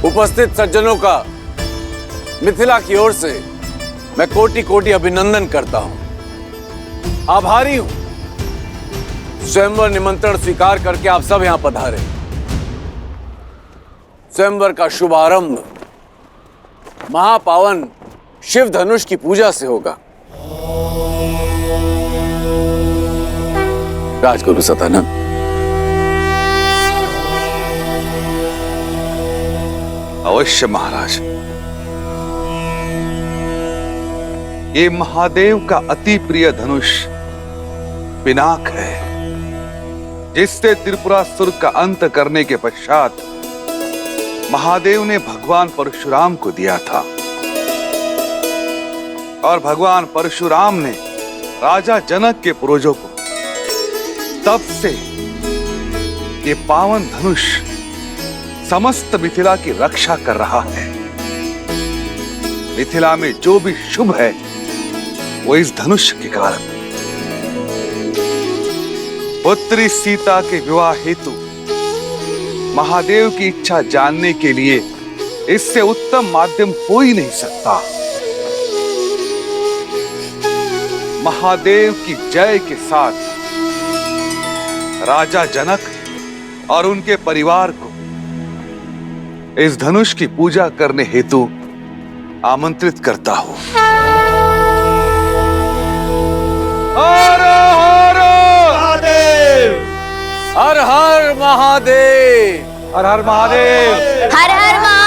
उपस्थित सज्जनों का मिथिला की ओर से मैं कोटि कोटि अभिनंदन करता हूं। आभारी हूं स्वयंवर निमंत्रण स्वीकार करके आप सब यहां पधारे। स्वयंवर का शुभारंभ महापावन शिव धनुष की पूजा से होगा। राजगुरु सतानंद, अवश्य महाराज। ये महादेव का अति प्रिय धनुष पिनाक है, जिससे त्रिपुरासुर का अंत करने के पश्चात महादेव ने भगवान परशुराम को दिया था और भगवान परशुराम ने राजा जनक के पूर्वजों को। तब से ये पावन धनुष समस्त मिथिला की रक्षा कर रहा है। मिथिला में जो भी शुभ है वो इस धनुष के कारण। पुत्री सीता के विवाह हेतु महादेव की इच्छा जानने के लिए इससे उत्तम माध्यम हो ही नहीं सकता। महादेव की जय के साथ राजा जनक और उनके परिवार को इस धनुष की पूजा करने हेतु आमंत्रित करता हूं। हर हर महादेव, हर हर महादेव, हर हर महादेव, हर हर महादेव।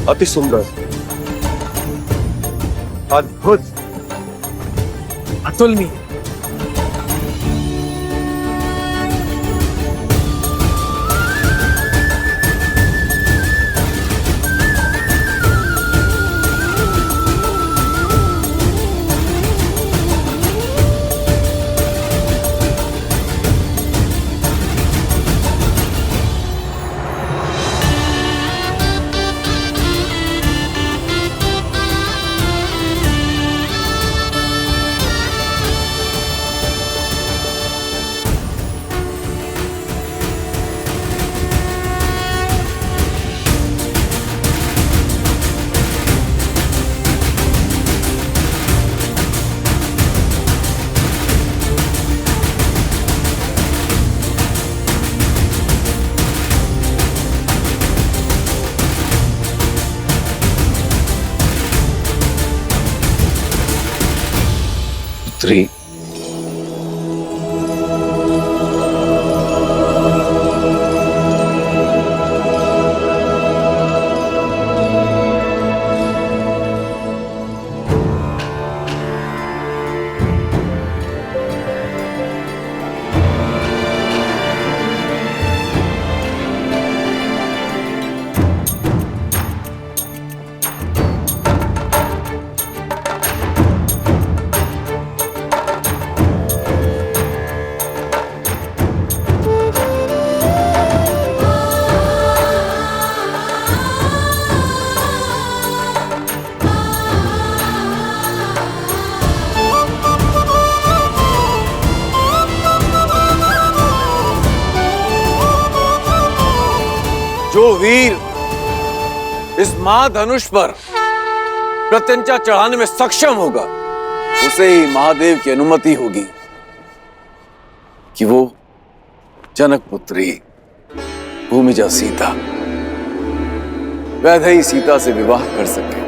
अति सुंदर, अद्भुत, अतुलनीय। पुत्री, जो वीर इस महाधनुष पर प्रत्यंचा चढ़ाने में सक्षम होगा उसे ही महादेव की अनुमति होगी कि वो जनक पुत्री भूमिजा सीता वैदेही सीता से विवाह कर सके।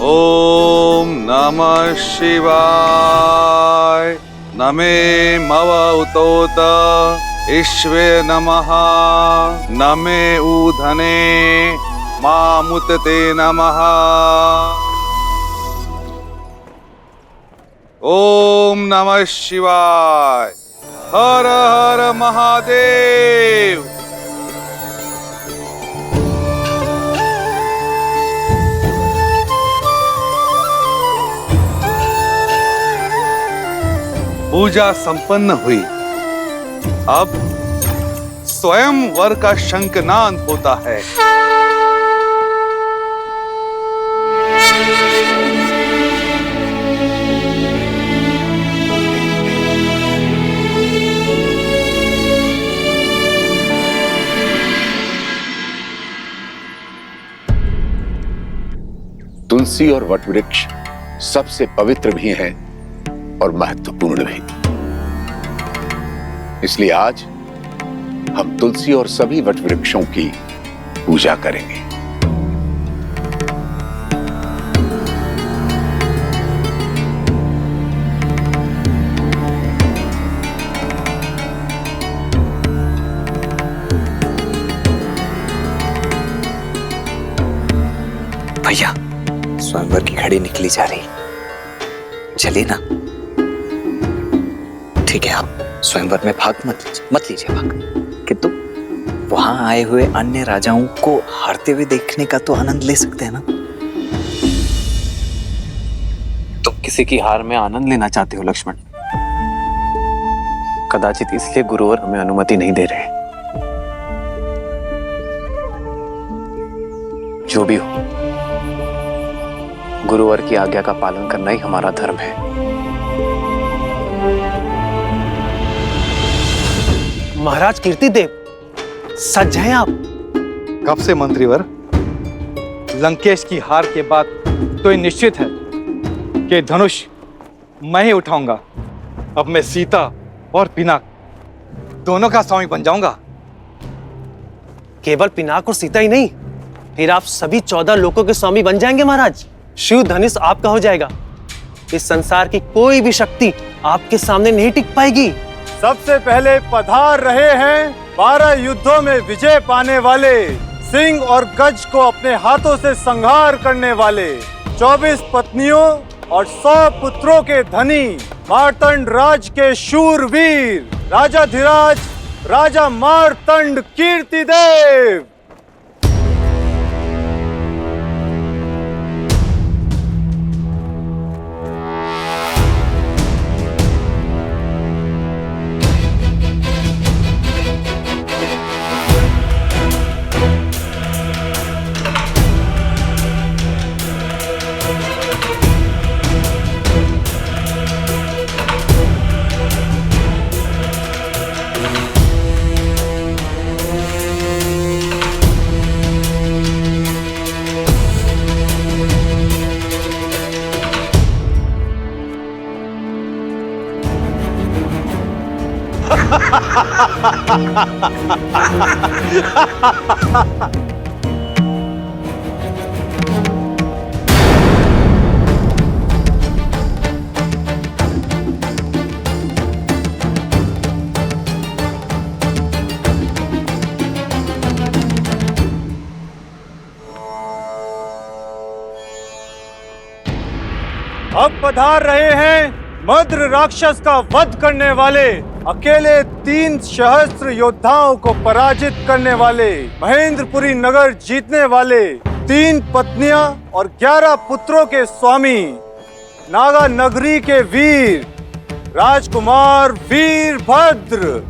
ओम नमः शिवाय। नमे मव उतोत ईश्वे नमः। नमे ऊधने मामुतते नमः। ओम नमः शिवाय। हर हर महादेव। पूजा संपन्न हुई। अब स्वयं वर का शंखनाद होता है। तुलसी और वटवृक्ष सबसे पवित्र भी हैं और महत्वपूर्ण भी। इसलिए आज हम तुलसी और सभी वट वृक्षों की पूजा करेंगे। भैया, स्वयंवर की घड़ी निकली जा रही, चलिए ना। ठीक है, आप स्वयंवर में भाग मत लीजिए भाग, किंतु वहां आए हुए अन्य राजाओं को हारते हुए देखने का तो आनंद ले सकते हैं ना। तुम किसी की हार में आनंद लेना चाहते हो लक्ष्मण? कदाचित इसलिए गुरुवर हमें अनुमति नहीं दे रहे। जो भी हो, गुरुवर की आज्ञा का पालन करना ही हमारा धर्म है। महाराज कीर्तिदेव, सच हैं आप? कब से मंत्रीवर? लंकेश की हार के बाद तो ये निश्चित है कि धनुष मैं ही उठाऊंगा। अब मैं सीता और पिनाक दोनों का स्वामी बन जाऊंगा। केवल पिनाक और सीता ही नहीं, फिर आप सभी 14 लोकों के स्वामी बन जाएंगे महाराज। शिव धनुष आपका हो जाएगा। इस संसार की कोई भी शक्ति आपके सामने नहीं टिक पाएगी। सबसे पहले पधार रहे हैं 12 युद्धों में विजय पाने वाले, सिंह और गज को अपने हाथों से संहार करने वाले, 24 पत्नियों और 100 पुत्रों के धनी, मार्तंड राज के शूरवीर, राजाधिराज राजा मार्तंड कीर्तिदेव। अब पधार रहे हैं मद्र राक्षस का वध करने वाले, अकेले 3 सहस्त्र योद्धाओं को पराजित करने वाले, महेंद्रपुरी नगर जीतने वाले, 3 पत्नियां और 11 पुत्रों के स्वामी, नागा नगरी के वीर, राजकुमार वीरभद्र।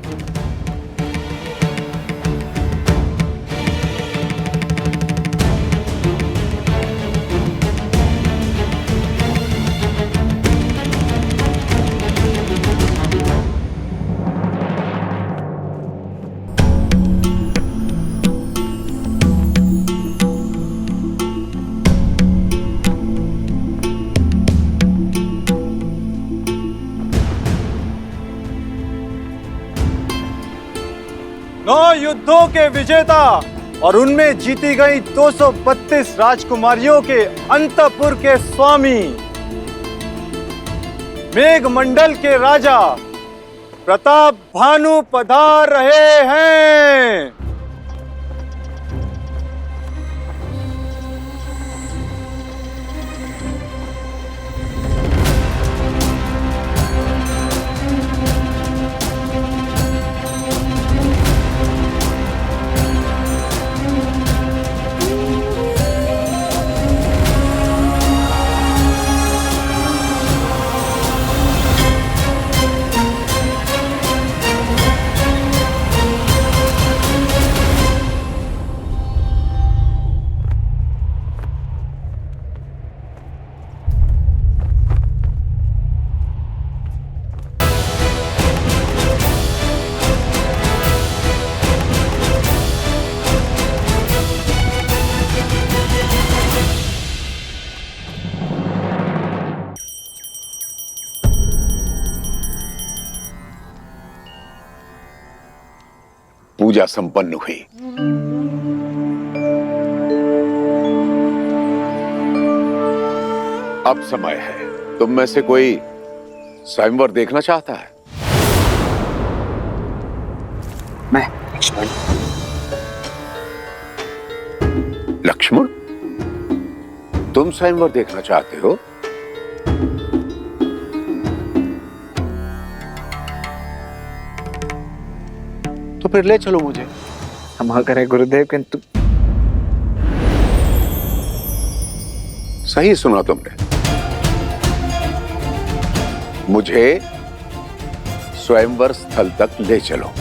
युद्धों के विजेता और उनमें जीती गई 232 राजकुमारियों के अंतपुर के स्वामी, मेघमंडल के राजा प्रताप भानु पधार रहे हैं। पूजा संपन्न हुई। अब समय है, तुम में से कोई स्वयंवर देखना चाहता है? मैं लक्ष्मण। लक्ष्मण, तुम स्वयंवर देखना चाहते हो? तो फिर ले चलो मुझे। क्षमा करें गुरुदेव, किंतु सही सुना तुमने, मुझे स्वयंवर स्थल तक ले चलो।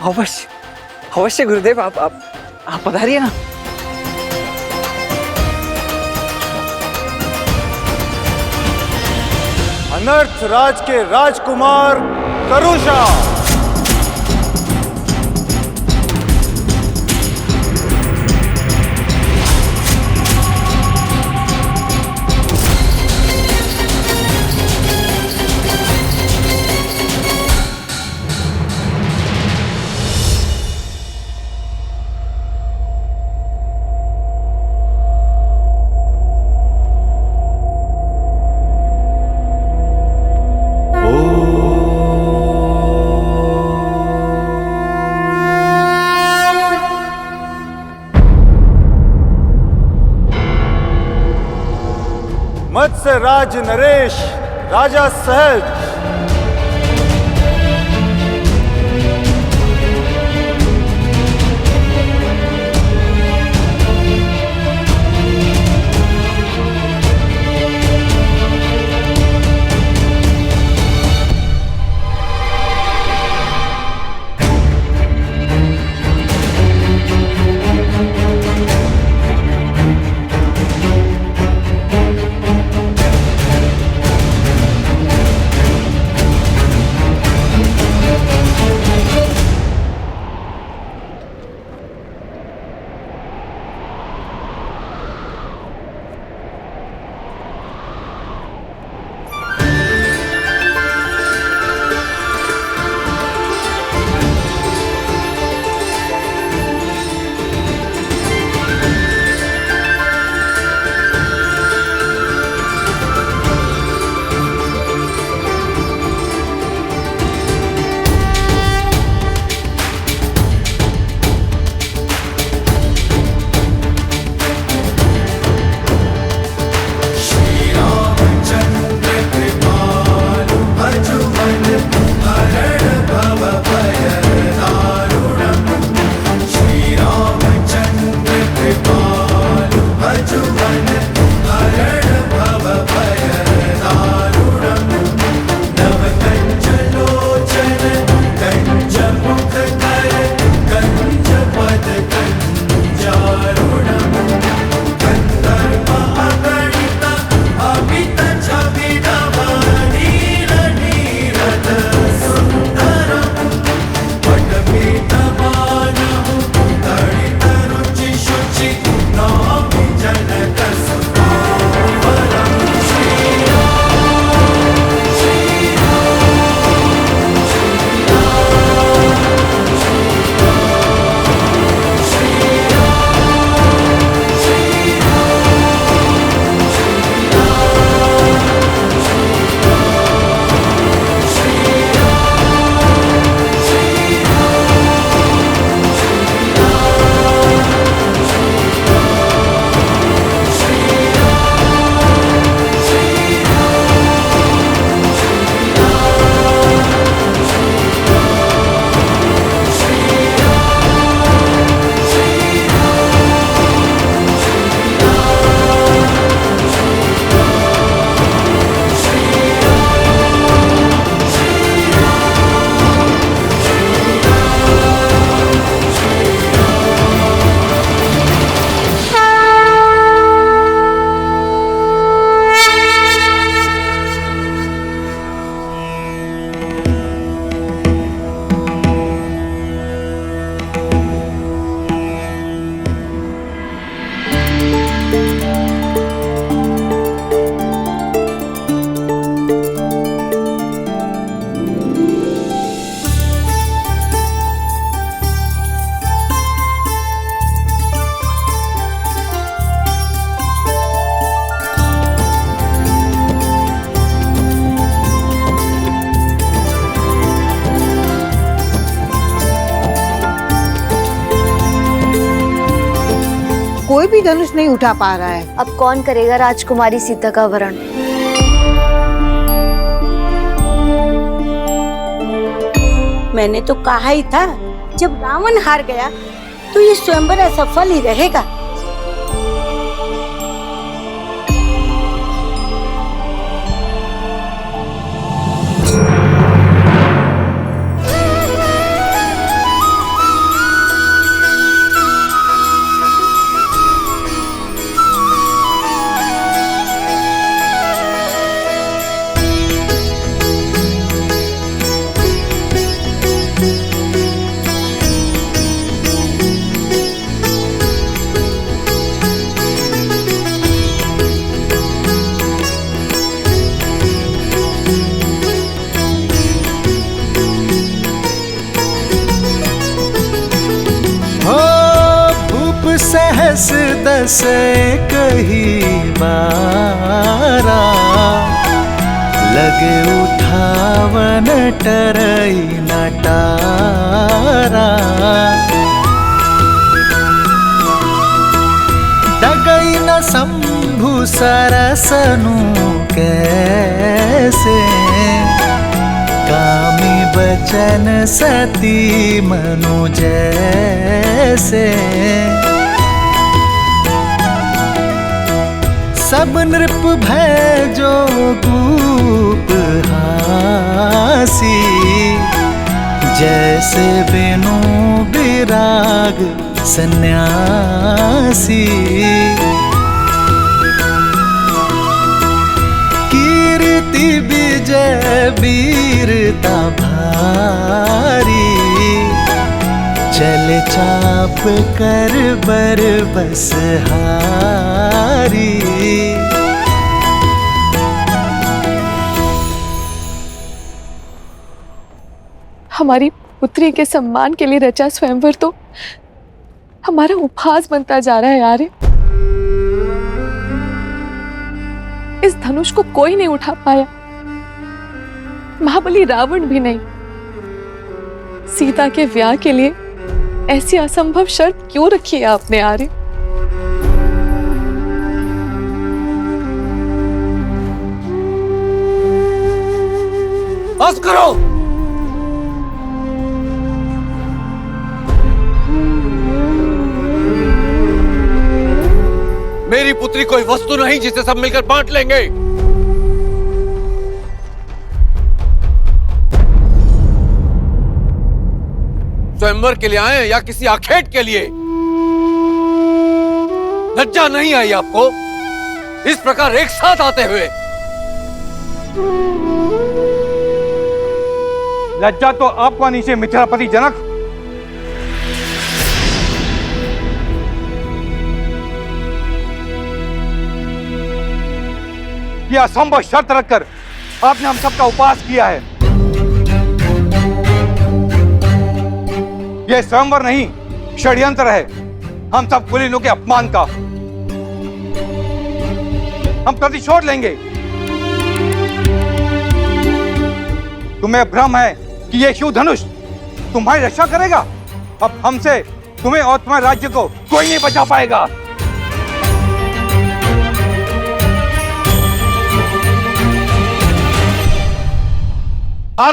अवश्य अवश्य गुरुदेव, आप पधारिए ना। अनर्थ राज के राजकुमार करुषा। मत्स्य राज नरेश, राजा सहज। भी धनुष नहीं उठा पा रहा है। अब कौन करेगा राजकुमारी सीता का वरण? मैंने तो कहा ही था, जब रावण हार गया तो ये स्वयंवर असफल ही रहेगा। सहस दस कही बारा, लगे उठावन टरई नटारा। डगई न शंभु सरसनु कैसे, कामी बचन सती मनु जैसे। सब नृप भय जो गूप हासी, जैसे बिनु विराग सन्यासी। कीर्ति विजय वीरता भारी, चल चाप कर बर बस हारी। हमारी पुत्री के सम्मान के लिए रचा स्वयंवर तो हमारा उपहास बनता जा रहा है यार। इस धनुष को कोई नहीं उठा पाया, महाबली रावण भी नहीं। सीता के विवाह के लिए ऐसी असंभव शर्त क्यों रखी है आपने आर्य? बस करो। मेरी पुत्री कोई वस्तु नहीं जिसे सब मिलकर बांट लेंगे। स्वयंवर के लिए आए या किसी आखेट के लिए? लज्जा नहीं आई आपको इस प्रकार एक साथ आते हुए? लज्जा तो आपको आनी चाहिए मिथिलापति जनक। यह असंभव शर्त रखकर आपने हम सबका उपवास किया है। यह स्वयंवर नहीं, षड्यंत्र है हम सब कुलीनों के अपमान का। हम प्रतिशोध लेंगे। तुम्हें भ्रम है कि यह शिव धनुष तुम्हारी रक्षा करेगा। अब हमसे तुम्हें और तुम्हारे राज्य को कोई नहीं बचा पाएगा।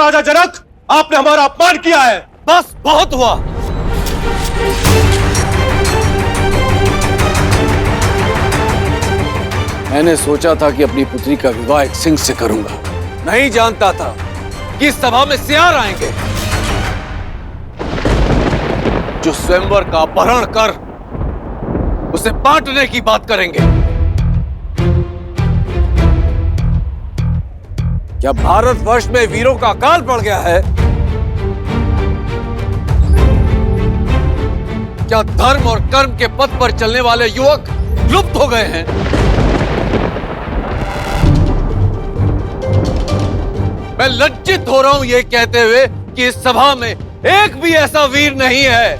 राजा जनक, आपने हमारा अपमान किया है। बस बहुत हुआ। मैंने सोचा था कि अपनी पुत्री का विवाह एक सिंह से करूंगा, नहीं जानता था कि इस सभा में सियार आएंगे जो स्वयंवर का अपहरण कर उसे बांटने की बात करेंगे। क्या भारतवर्ष में वीरों का अकाल पड़ गया है? क्या धर्म और कर्म के पथ पर चलने वाले युवक लुप्त हो गए हैं? मैं लज्जित हो रहा हूं यह कहते हुए कि इस सभा में एक भी ऐसा वीर नहीं है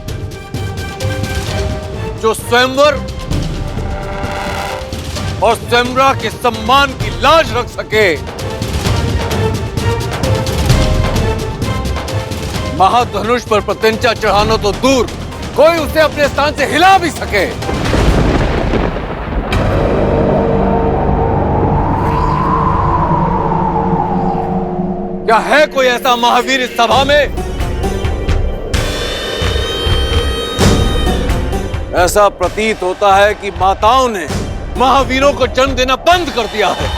जो स्वयंवर और स्वयंवरा के सम्मान की लाज रख सके। महाधनुष पर प्रत्यंचा चढ़ाना तो दूर, कोई उसे अपने स्थान से हिला भी सके। क्या है कोई ऐसा महावीर इस सभा में? ऐसा प्रतीत होता है कि माताओं ने महावीरों को जन्म देना बंद कर दिया है।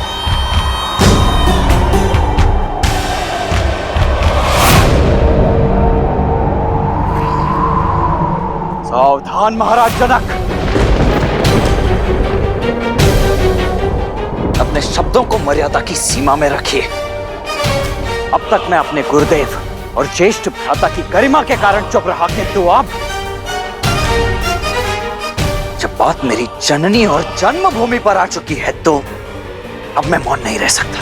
सावधान महाराज जनक, अपने शब्दों को मर्यादा की सीमा में रखिए। अब तक मैं अपने गुरुदेव और ज्येष्ठ भ्राता की गरिमा के कारण चुप रहा, किंतु अब जब बात मेरी जननी और जन्मभूमि पर आ चुकी है तो अब मैं मौन नहीं रह सकता।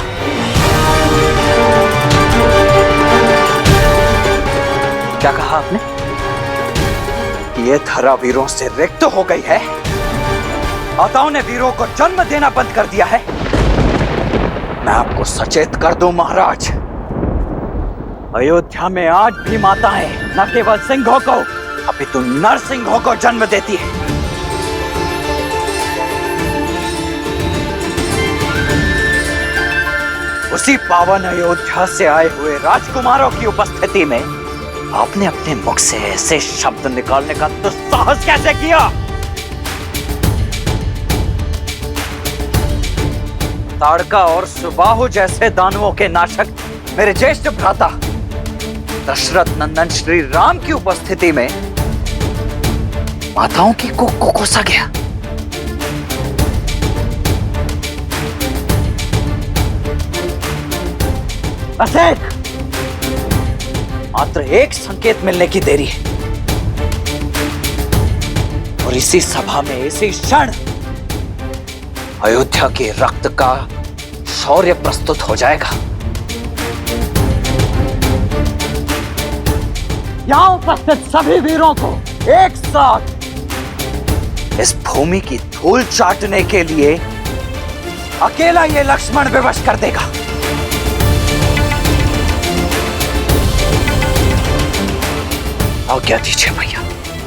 क्या कहा आपने? ये धरा वीरों से रिक्त हो गई है? माताओं ने वीरों को जन्म देना बंद कर दिया है? मैं आपको सचेत कर दूं महाराज, अयोध्या में आज भी माताएं न केवल सिंहों को अपितु नरसिंहों को जन्म देती है। उसी पावन अयोध्या से आए हुए राजकुमारों की उपस्थिति में आपने अपने मुख से ऐसे शब्द निकालने का दुस्साहस कैसे किया? ताड़का और सुबाहु जैसे दानवों के नाशक मेरे ज्येष्ठ भ्राता दशरथ नंदन श्री राम की उपस्थिति में माताओं की कुख को कोसा गया। बस मात्र एक संकेत मिलने की देरी है और इसी सभा में इसी क्षण अयोध्या के रक्त का शौर्य प्रस्तुत हो जाएगा। यहां उपस्थित सभी वीरों को एक साथ इस भूमि की धूल चाटने के लिए अकेला ये लक्ष्मण विवश कर देगा। आज्ञा दीजिए भैया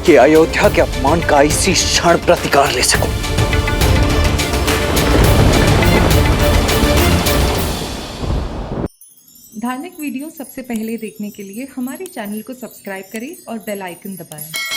कि अयोध्या के अपमान का इसी क्षण प्रतिकार ले सकूं। धार्मिक वीडियो सबसे पहले देखने के लिए हमारे चैनल को सब्सक्राइब करें और बेल आइकन दबाएं।